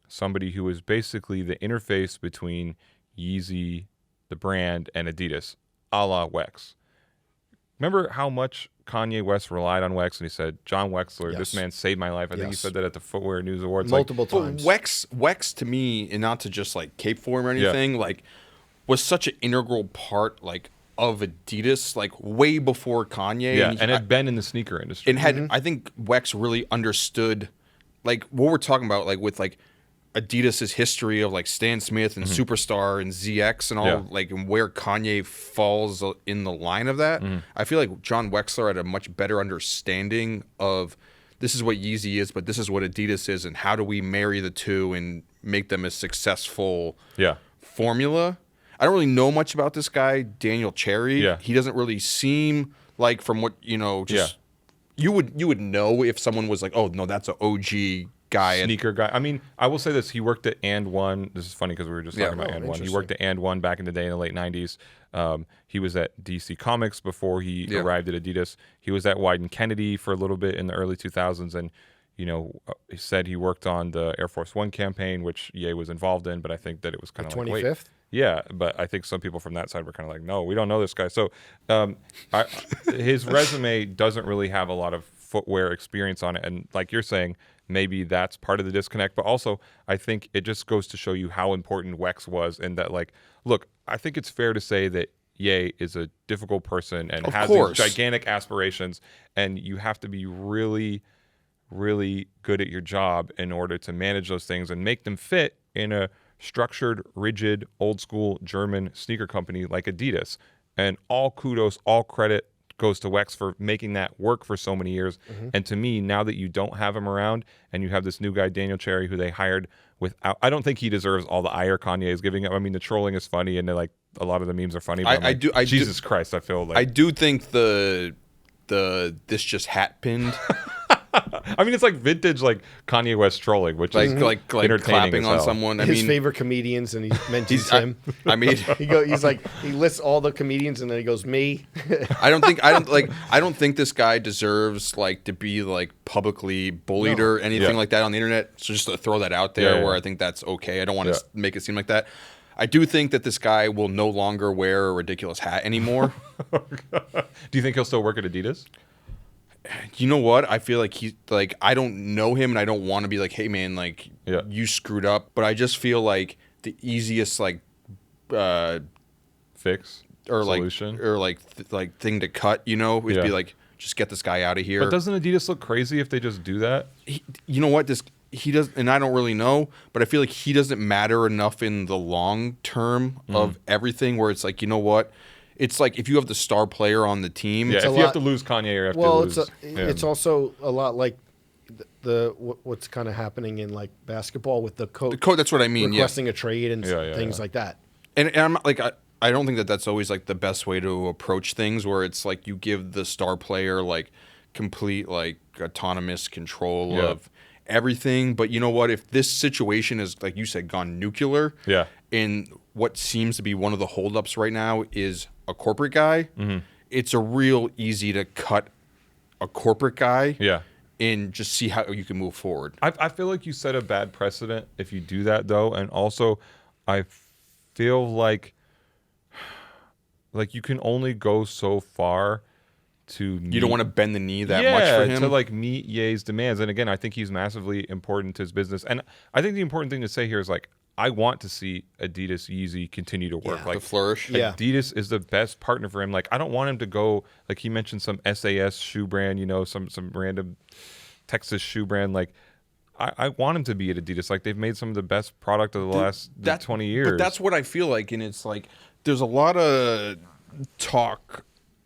somebody who is basically the interface between Yeezy, the brand, and Adidas, a la Wex. Remember how much Kanye West relied on Wex, and he said, John Wexler, this man saved my life. I think he said that at the Footwear News Awards.
Multiple times.
Wex to me, and not to just like cape for him or anything, like was such an integral part like of Adidas, like way before Kanye.
Yeah, and had been in the sneaker industry.
And had I think Wex really understood like what we're talking about, like with like Adidas's history of like Stan Smith and Superstar and ZX and all like and where Kanye falls in the line of that. I feel like John Wexler had a much better understanding of this is what Yeezy is, but this is what Adidas is, and how do we marry the two and make them a successful formula. I don't really know much about this guy, Daniel Cherry. He doesn't really seem like, from what just you would know if someone was like, oh no, that's an OG guy,
sneaker guy. I mean, I will say this: he worked at And One. This is funny because we were just talking about And One. He worked at And One back in the day in the late '90s. He was at DC Comics before he arrived at Adidas. He was at Wieden Kennedy for a little bit in the early 2000s, and he said he worked on the Air Force One campaign, which Ye was involved in. But I think that it was kind of like
25th.
Wait. Yeah, but I think some people from that side were kind of like, no, we don't know this guy. So his resume doesn't really have a lot of footwear experience on it. And like you're saying, maybe that's part of the disconnect. But also, I think it just goes to show you how important Wex was. And that, like, look, I think it's fair to say that Ye is a difficult person and has these gigantic aspirations. And you have to be really, really good at your job in order to manage those things and make them fit in a structured, rigid, old school German sneaker company like Adidas. And all kudos, all credit goes to Wex for making that work for so many years. And to me, now that you don't have him around and you have this new guy, Daniel Cherry, who they hired without, I don't think he deserves all the ire Kanye is giving him. I mean, the trolling is funny and like a lot of the memes are funny. But Jesus Christ, I feel like.
I do think the this just hat pinned.
I mean, it's like vintage, like Kanye West trolling, which is
like clapping on someone.
His favorite comedians, and he mentions him.
I mean,
he's like, he lists all the comedians, and then he goes, me.
I don't think this guy deserves like to be like publicly bullied or anything like that on the internet. So just to throw that out there, where I think that's okay. I don't want to make it seem like that. I do think that this guy will no longer wear a ridiculous hat anymore.
Do you think he'll still work at Adidas?
You know what? I feel like he's like, I don't know him and I don't want to be like, hey man, like you screwed up. But I just feel like the easiest like
fix
or
solution
like thing to cut, would be like, just get this guy out of here.
But doesn't Adidas look crazy if they just do that?
You know what? He does, and I don't really know, but I feel like he doesn't matter enough in the long term of everything. Where it's like, you know what? It's like if you have the star player on the team.
Yeah, if you have to lose Kanye or have to lose.
It's also a lot like what's kind of happening in like basketball with the coach.
That's what I mean.
Requesting a trade and things like that.
And I'm not, like I don't think that that's always like the best way to approach things. Where it's like you give the star player like complete like autonomous control of everything. But you know what? If this situation is, like you said, gone nuclear. In what seems to be one of the holdups right now is a corporate guy. It's a real easy to cut a corporate guy and just see how you can move forward.
I feel like you set a bad precedent if you do that, though. And also, I feel like you can only go so far to meet.
You don't want to bend the knee that much for him?
To like meet Ye's demands. And again, I think he's massively important to his business. And I think the important thing to say here is like, I want to see Adidas Yeezy continue to work.
To flourish.
Adidas is the best partner for him. Like, I don't want him to go, like he mentioned some SAS shoe brand, some random Texas shoe brand. Like, I want him to be at Adidas. Like, they've made some of the best product of the last 20 years.
But that's what I feel like. And it's like, there's a lot of talk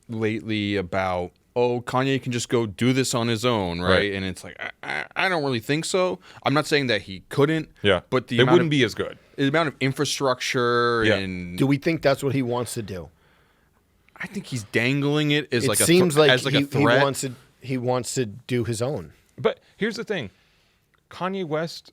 lately about, oh, Kanye can just go do this on his own, right? And it's like, I don't really think so. I'm not saying that he couldn't.
Yeah,
but
it wouldn't be as good.
the amount of infrastructure
Yeah.
and.
Do we think that's what he wants to do?
I think he's dangling it as
It
like
seems
a
like
a threat.
he wants to do his own.
But here's the thing. Kanye West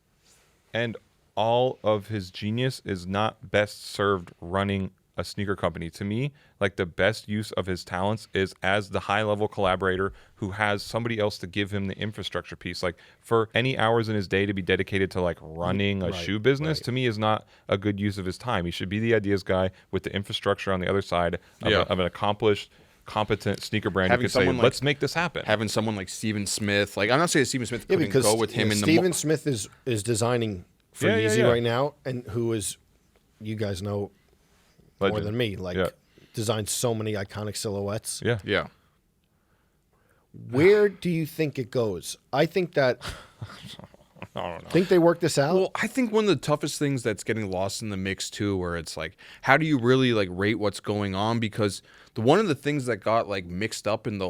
and all of his genius is not best served running a sneaker company. To me, like the best use of his talents is as the high-level collaborator who has somebody else to give him the infrastructure piece. Like for any hours in his day to be dedicated to like running a shoe business, to me is not a good use of his time. He should be the ideas guy with the infrastructure on the other side of an accomplished, competent sneaker brand who could say, let's make this happen.
Having someone like Steven Smith, like I'm not saying Steven Smith couldn't go with him in the.
Steven Smith is designing for Yeezy right now, and who is, you guys know more than me, like designed so many iconic silhouettes.
Yeah.
Where do you think it goes? I think that.
I don't know.
Think they work this out?
Well, I think one of the toughest things that's getting lost in the mix too, where it's like, how do you really like rate what's going on? Because one of the things that got like mixed up in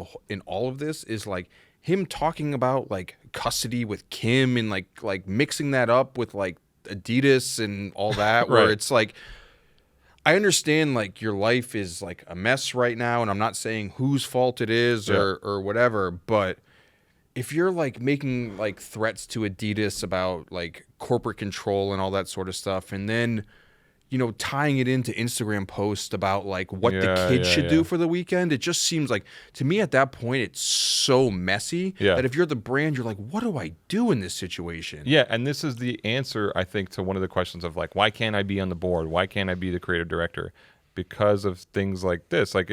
all of this is like him talking about like custody with Kim and like mixing that up with like Adidas and all that, where it's like, I understand like your life is like a mess right now, and I'm not saying whose fault it is or whatever, but if you're like making like threats to Adidas about like corporate control and all that sort of stuff, and then, you know, tying it into Instagram posts about like what the kids should do for the weekend, it just seems like to me at that point it's so messy that if you're the brand, you're like, what do I do in this situation?
Yeah, and this is the answer, I think, to one of the questions of like, why can't I be on the board? Why can't I be the creative director? Because of things like this. Like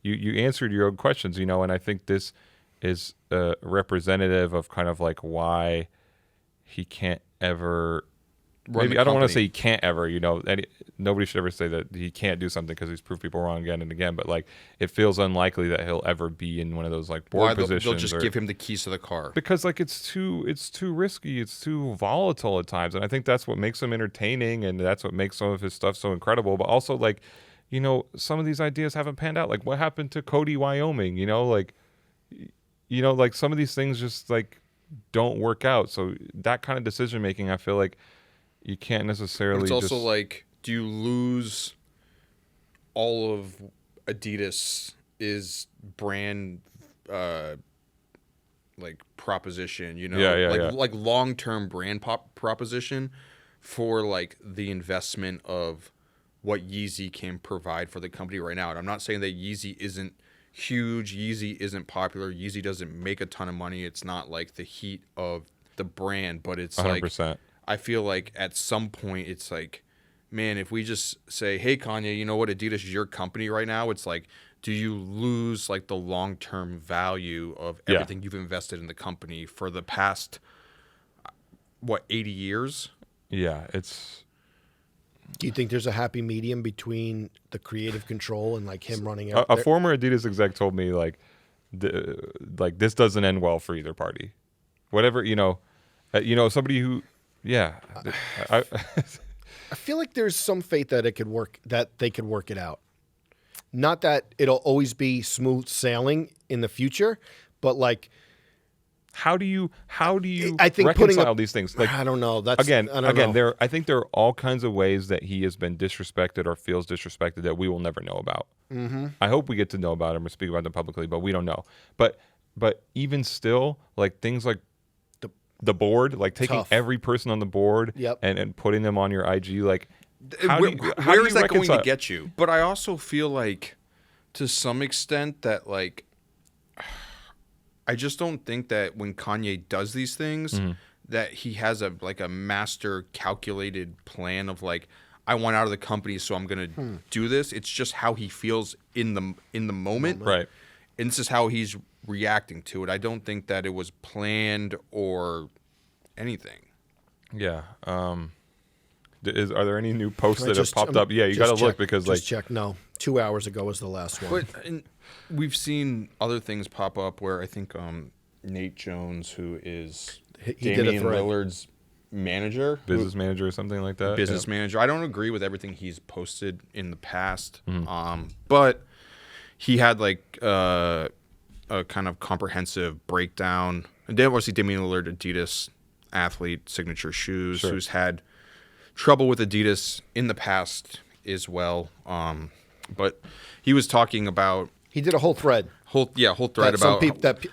you answered your own questions, you know, and I think this is representative of kind of like why he can't ever. Maybe I don't want to say he can't ever, you know, nobody should ever say that he can't do something because he's proved people wrong again and again. But like, it feels unlikely that he'll ever be in one of those like board positions.
They'll just give him the keys to the car
because like it's too risky, it's too volatile at times, and I think that's what makes him entertaining, and that's what makes some of his stuff so incredible. But also like, you know, some of these ideas haven't panned out. Like what happened to Cody, Wyoming? You know, like some of these things just like don't work out. So that kind of decision making, I feel like. You can't necessarily.
It's also like, do you lose all of Adidas is brand, like proposition, you know, like long-term brand proposition for like the investment of what Yeezy can provide for the company right now. And I'm not saying that Yeezy isn't huge, Yeezy isn't popular, Yeezy doesn't make a ton of money. It's not like the heat of the brand, but it's 100%. Like. I feel like at some point it's like, man, if we just say, hey, Kanye, you know what, Adidas is your company right now, it's like, do you lose like the long-term value of everything you've invested in the company for the past, 80 years?
Yeah, it's...
Do you think there's a happy medium between the creative control and like him running out
a former Adidas exec told me like this doesn't end well for either party. Whatever, somebody who... Yeah, I
feel like there's some faith that it could work, that they could work it out. Not that it'll always be smooth sailing in the future, but like,
how do you
I think
reconcile these things? Like,
I don't know. I
think there are all kinds of ways that he has been disrespected or feels disrespected that we will never know about. Mm-hmm. I hope we get to know about him or speak about them publicly, but we don't know. But even still, like things like the board, like taking every person on the board and putting them on your IG, like
where is that going to get you? But I also feel like to some extent that like I just don't think that when Kanye does these things that he has a master calculated plan of like, I want out of the company, so I'm gonna do this. It's just how he feels in the moment.
Right.
And this is how he's reacting to it. I don't think that it was planned or anything.
Yeah. Are there any new posts that have popped up? Yeah, you got to look because
just check. No, 2 hours ago was the last one.
But we've seen other things pop up where I think Nate Jones, who is Damian Lillard's manager,
business manager or something like that.
Business manager. I don't agree with everything he's posted in the past, but he had like a kind of comprehensive breakdown. And then obviously Damian Lillard, Adidas athlete, signature shoes, who's had trouble with Adidas in the past as well. But he was talking about
He did a whole thread.
whole thread about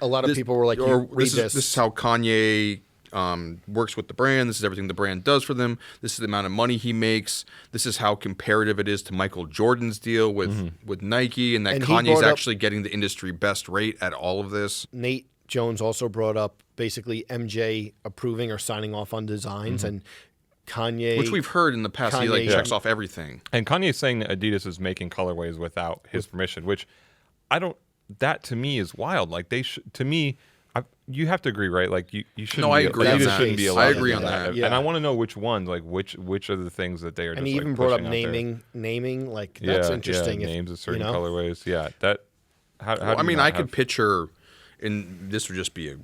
A lot of people were like,
or
read
this is how Kanye works with the brand. This is everything the brand does for them. This is the amount of money he makes. This is how comparative it is to Michael Jordan's deal with Nike, and that Kanye's actually getting the industry best rate at all of this.
Nate Jones also brought up basically MJ approving or signing off on designs, and Kanye,
which we've heard in the past. He like checks off everything.
And Kanye's saying that Adidas is making colorways without his permission, which I don't. That to me is wild. Like they should. To me, you have to agree, right? Like you shouldn't.
No, I agree on that.
Shouldn't be allowed
I agree on that.
And I want to know which ones, like which are the things that they are.
And
just,
he even brought up naming. Like that's interesting.
Yeah, names of certain colorways. Yeah, that. How
I mean, I could picture, and this would just be a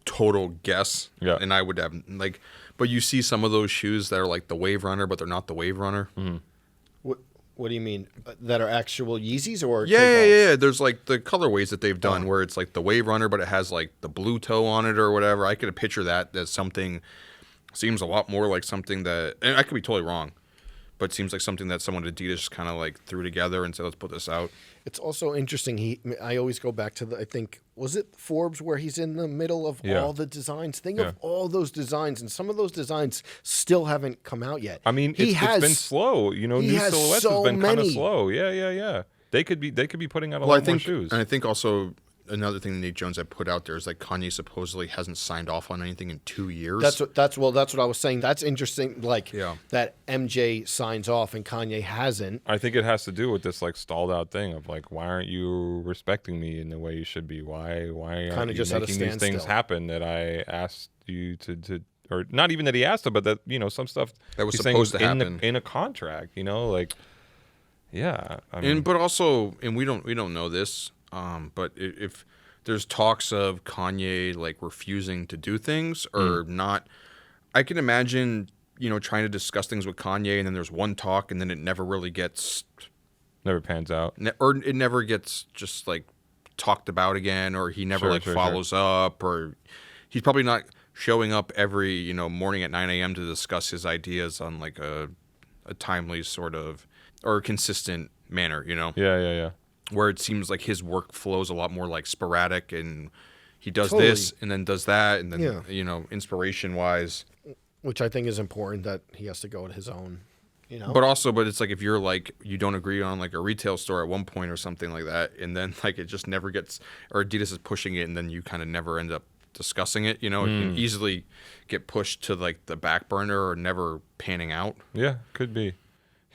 total guess.
Yeah.
And I would have like, but you see some of those shoes that are like the Wave Runner, but they're not the Wave Runner.
Mm-hmm.
What do you mean? That are actual Yeezys or
yeah. There's like the colorways that they've done where it's like the Wave Runner, but it has like the blue toe on it or whatever. I could picture that as something. Seems a lot more like something that, and I could be totally wrong, but it seems like something that someone at Adidas just kind of like threw together and said, let's put this out.
It's also interesting. I always go back to I think, was it Forbes where he's in the middle of all the designs? Think of all those designs, and some of those designs still haven't come out yet.
I mean, it's been slow. You know, new silhouettes has been kind of slow. Yeah. They could be putting out a lot more shoes.
And I think also another thing that Nate Jones had put out there is like Kanye supposedly hasn't signed off on anything in 2 years.
That's what I was saying. That's interesting. Like that MJ signs off and Kanye hasn't.
I think it has to do with this like stalled out thing of like, why aren't you respecting me in the way you should be? Why aren't you making these things happen that I asked you to or not even that he asked him, but that some stuff
that was supposed to happen
in a contract. Like I mean,
but also, and we don't know this. But if there's talks of Kanye like refusing to do things or not, I can imagine trying to discuss things with Kanye and then there's one talk and then it never really
never pans out,
or it never gets just like talked about again, or he never follows up, or he's probably not showing up every morning at 9 a.m. to discuss his ideas on like a timely sort of or consistent manner.
Yeah.
Where it seems like his work flows a lot more like sporadic, and he does this and then does that, and then inspiration wise,
which I think is important that he has to go at his own,
But it's like if you're like you don't agree on like a retail store at one point or something like that, and then like it just never gets, or Adidas is pushing it, and then you kind of never end up discussing it. It can easily get pushed to like the back burner or never panning out.
Yeah, could be.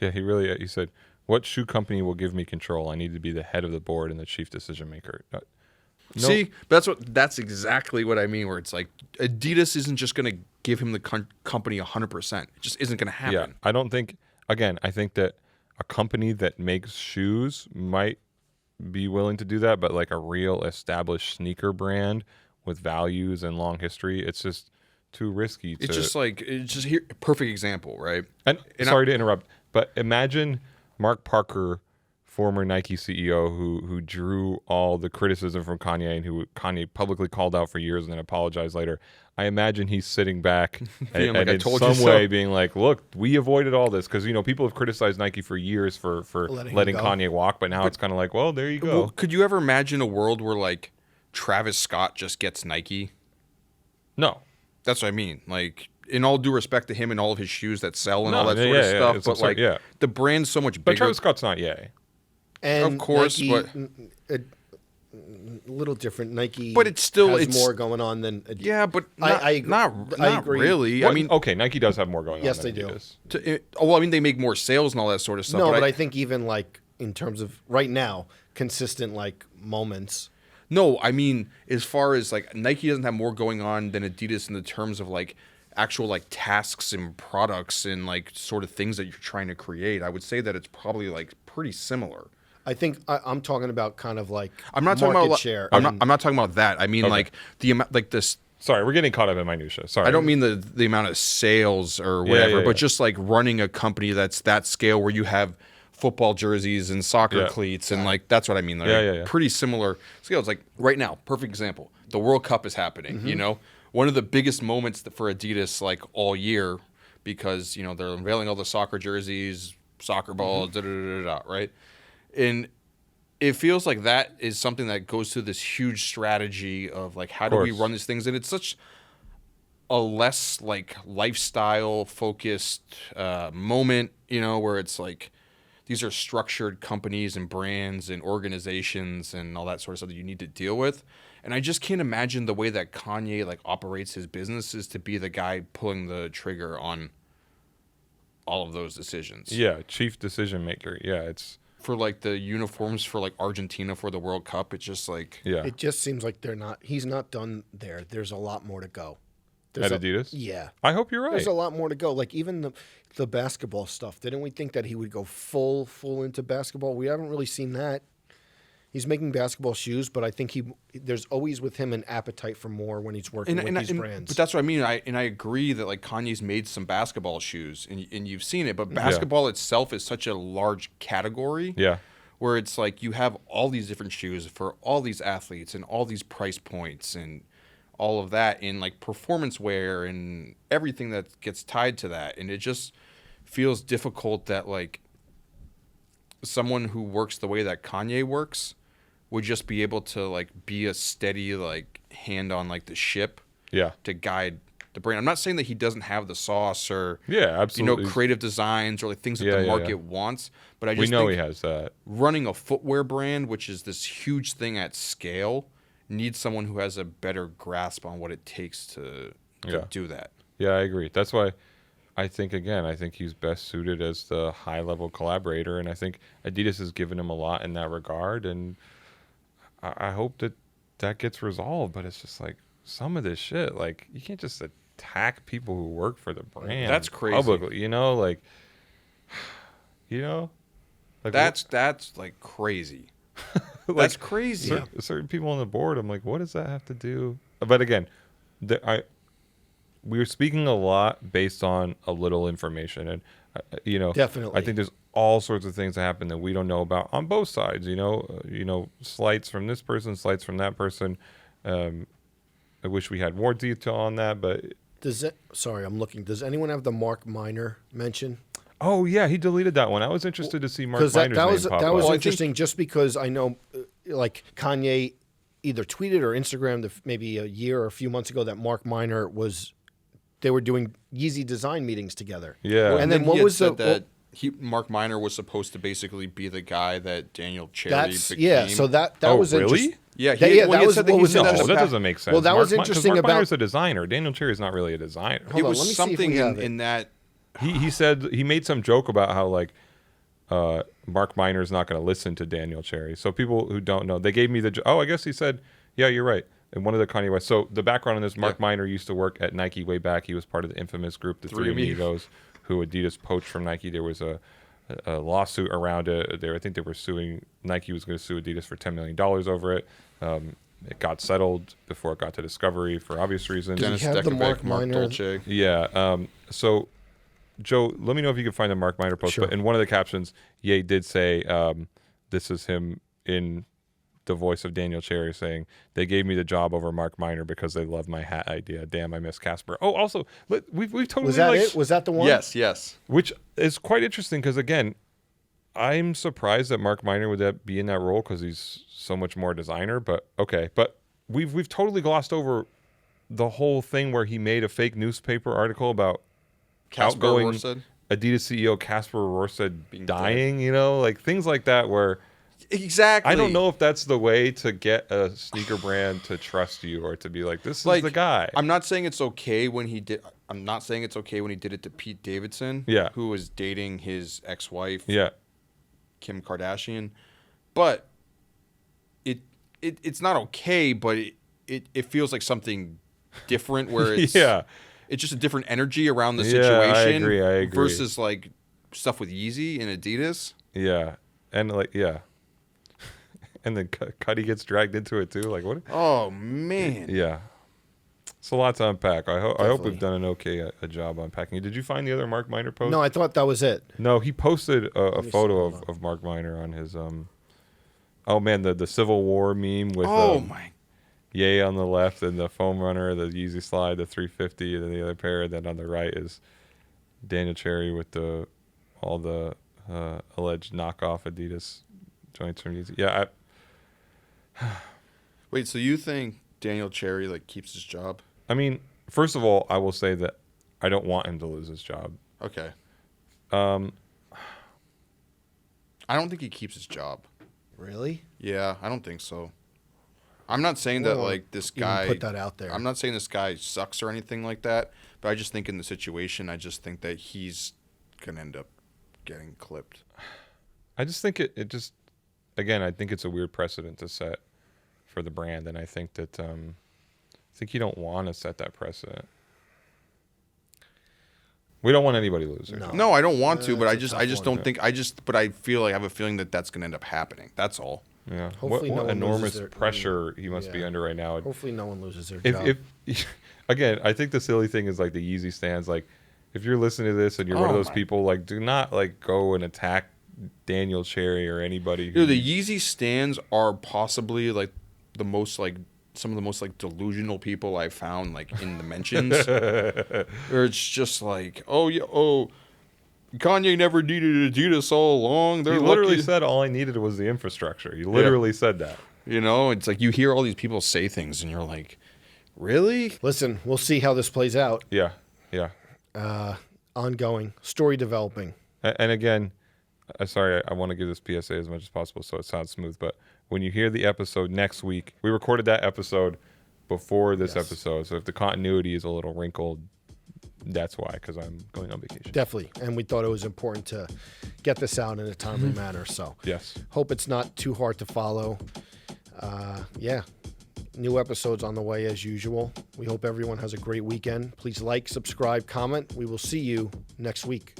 Yeah, he said, what shoe company will give me control? I need to be the head of the board and the chief decision maker.
See, that's exactly what I mean, where it's like Adidas isn't just going to give him the company 100%. It just isn't going to happen.
Yeah, I don't think, again, I think that a company that makes shoes might be willing to do that, but like a real established sneaker brand with values and long history, it's just too risky.
It's just here, perfect example, right?
And sorry to interrupt, but imagine Mark Parker, former Nike CEO, who drew all the criticism from Kanye and who Kanye publicly called out for years and then apologized later. I imagine he's sitting back and in some way being like, look, we avoided all this because, people have criticized Nike for years for letting Kanye walk, but now it's kind of like, well, there you go.
Well, could you ever imagine a world where like Travis Scott just gets Nike?
No.
That's what I mean. Like, in all due respect to him and all of his shoes that sell and all that sort of stuff, but like the brand's so much bigger.
But Travis Scott's not yay.
And
of course,
Nike, but a little different. Nike,
but it's still
has more going on than Adidas.
Yeah, but
I agree.
Not really.
Well,
I mean,
okay, Nike does have more going on.
Yes,
than
they
Adidas.
do.
I mean, they make more sales and all that sort of stuff.
No, but I think even like in terms of right now, consistent like moments.
No, I mean, as far as like Nike doesn't have more going on than Adidas in the terms of like actual like tasks and products and like sort of things that you're trying to create. I would say that it's probably like pretty similar.
I think I'm talking about kind of like
I'm not talking about
share.
I'm not talking about that. I mean like the amount like this.
Sorry, we're getting caught up in minutia. Sorry,
I don't mean the amount of sales or whatever, but just like running a company that's that scale where you have football jerseys and soccer cleats and like that's what I mean. Like, pretty similar scales. Like right now, perfect example. The World Cup is happening. One of the biggest moments for Adidas like all year, because they're unveiling all the soccer jerseys, soccer balls, right? And it feels like that is something that goes through this huge strategy of like, how do we run these things? And it's such a less like lifestyle focused moment, where it's like these are structured companies and brands and organizations and all that sort of stuff that you need to deal with. And I just can't imagine the way that Kanye like operates his businesses to be the guy pulling the trigger on all of those decisions.
Yeah, chief decision maker. Yeah, it's
for like the uniforms for like Argentina for the World Cup. It's just like
it just seems like he's not done there. There's a lot more to go.
At Adidas?
Yeah.
I hope you're right.
There's a lot more to go. Like even the basketball stuff. Didn't we think that he would go full into basketball? We haven't really seen that. He's making basketball shoes, but I think there's always with him an appetite for more when he's working with these brands.
But that's what I mean. I agree that like Kanye's made some basketball shoes, and you've seen it. But basketball itself is such a large category.
Yeah.
Where it's like you have all these different shoes for all these athletes and all these price points and all of that in like performance wear and everything that gets tied to that. And it just feels difficult that like someone who works the way that Kanye works would just be able to like be a steady like hand on like the ship to guide the brand. I'm not saying that he doesn't have the sauce or
absolutely,
creative designs or like things that the market wants, but I just think
he has that.
Running a footwear brand, which is this huge thing at scale, needs someone who has a better grasp on what it takes to do that.
Yeah, I agree. That's why I think he's best suited as the high level collaborator, and I think Adidas has given him a lot in that regard, and I hope that gets resolved. But it's just like some of this shit, like you can't just attack people who work for the brand.
That's crazy.
Publicly, like
that's like crazy. That's crazy.
Certain people on the board, I'm like, what does that have to do? But again, we were speaking a lot based on a little information, and
definitely,
I think there's all sorts of things that happen that we don't know about on both sides. Slights from this person, slights from that person. I wish we had more detail on that, but
sorry, I'm looking. Does anyone have the Mark Minor mention?
Oh yeah, he deleted that one. I was interested to see Mark Minor's name pop
that was
up.
interesting, just because I know, like Kanye either tweeted or Instagrammed maybe a year or a few months ago that Mark Minor they were doing Yeezy design meetings together.
Yeah,
and then what was
Mark Minor was supposed to basically be the guy that Daniel Cherry became.
Yeah, so that was
really?
interesting.
Yeah,
that doesn't make sense.
Well, that was interesting
Mark
about
Minor's a designer. Daniel Cherry is not really a designer.
It was something in that.
He said he made some joke about how like Mark Minor is not going to listen to Daniel Cherry. So people who don't know, they gave me I guess he said, yeah, you're right. And one of the Kanye West. So the background on this, Mark Minor used to work at Nike way back. He was part of the infamous group, the Three Amigos, who Adidas poached from Nike. There was a lawsuit around it. I think they were suing. Nike was going to sue Adidas for $10 million over it. It got settled before it got to Discovery for obvious reasons.
Dennis
have the
Deckerbeck, Mark
Minor?
Dolce.
Yeah. So, Joe, let me know if you can find the Mark Minor post.
Sure.
But in one of the captions, Ye did say, this is him in the voice of Daniel Cherry saying, they gave me the job over Mark Minor because they love my hat idea. Damn, I miss Casper. Oh, also, we've totally...
Was that it? Was that the one?
Yes.
Which is quite interesting because, again, I'm surprised that Mark Minor would be in that role because he's so much more designer, but okay. But we've totally glossed over the whole thing where he made a fake newspaper article about outgoing Adidas CEO Casper Rorsted dying, like things like that where
exactly.
I don't know if that's the way to get a sneaker brand to trust you or to be like, this is the guy.
I'm not saying it's okay when he did it to Pete Davidson, who was dating his ex-wife, Kim Kardashian, but it's not okay, but it feels like something different where it's it's just a different energy around the situation.
I agree.
Versus like stuff with Yeezy and Adidas.
Yeah. And and then Cuddy gets dragged into it too. Like what?
Oh man.
Yeah. It's a lot to unpack. I hope we've done an okay job unpacking it. Did you find the other Mark Minor post?
No, I thought that was it.
No, he posted a photo of Mark Minor on his the Civil War meme with Ye on the left and the foam runner, the Yeezy slide, the 350, and then the other pair. And then on the right is Daniel Cherry with all the alleged knockoff Adidas joints from Yeezy. Yeah.
Wait, so you think Daniel Cherry like keeps his job?
I mean, first of all, I will say that I don't want him to lose his job.
Okay. I don't think he keeps his job.
Really?
Yeah, I don't think so. I'm not saying that like this guy
put that out there.
I'm not saying this guy sucks or anything like that, but I just think in the situation, I just think that he's gonna end up getting clipped.
I just think it just, again, I think it's a weird precedent to set for the brand, and I think that I think you don't want to set that precedent. We don't want anybody to lose their job.
No, I don't want to, but I just
one.
don't think but I feel like I have a feeling that that's gonna end up happening. That's all.
Yeah.
Hopefully
what
no one
enormous
loses their-
pressure he must be under right now.
Hopefully no one loses their job.
If again, I think the silly thing is like the Yeezy stands. Like, if you're listening to this and you're one of those people, like, do not like go and attack Daniel Cherry or anybody.
Dude, the Yeezy stands are possibly like the most like some of the most like delusional people I've found like in the mentions. Where it's just like, Kanye never needed Adidas all along. They're
He literally
lucky.
said all I needed was the infrastructure. He literally said that.
You know, it's like you hear all these people say things and you're like, really?
Listen, we'll see how this plays out.
Yeah, yeah.
Ongoing story developing.
And again, sorry, I want to give this PSA as much as possible so it sounds smooth. But when you hear the episode next week, we recorded that episode before this episode. So if the continuity is a little wrinkled, that's why, because I'm going on vacation.
Definitely. And we thought it was important to get this out in a timely manner. So
Yes.
hope it's not too hard to follow. Yeah. New episodes on the way as usual. We hope everyone has a great weekend. Please like, subscribe, comment. We will see you next week.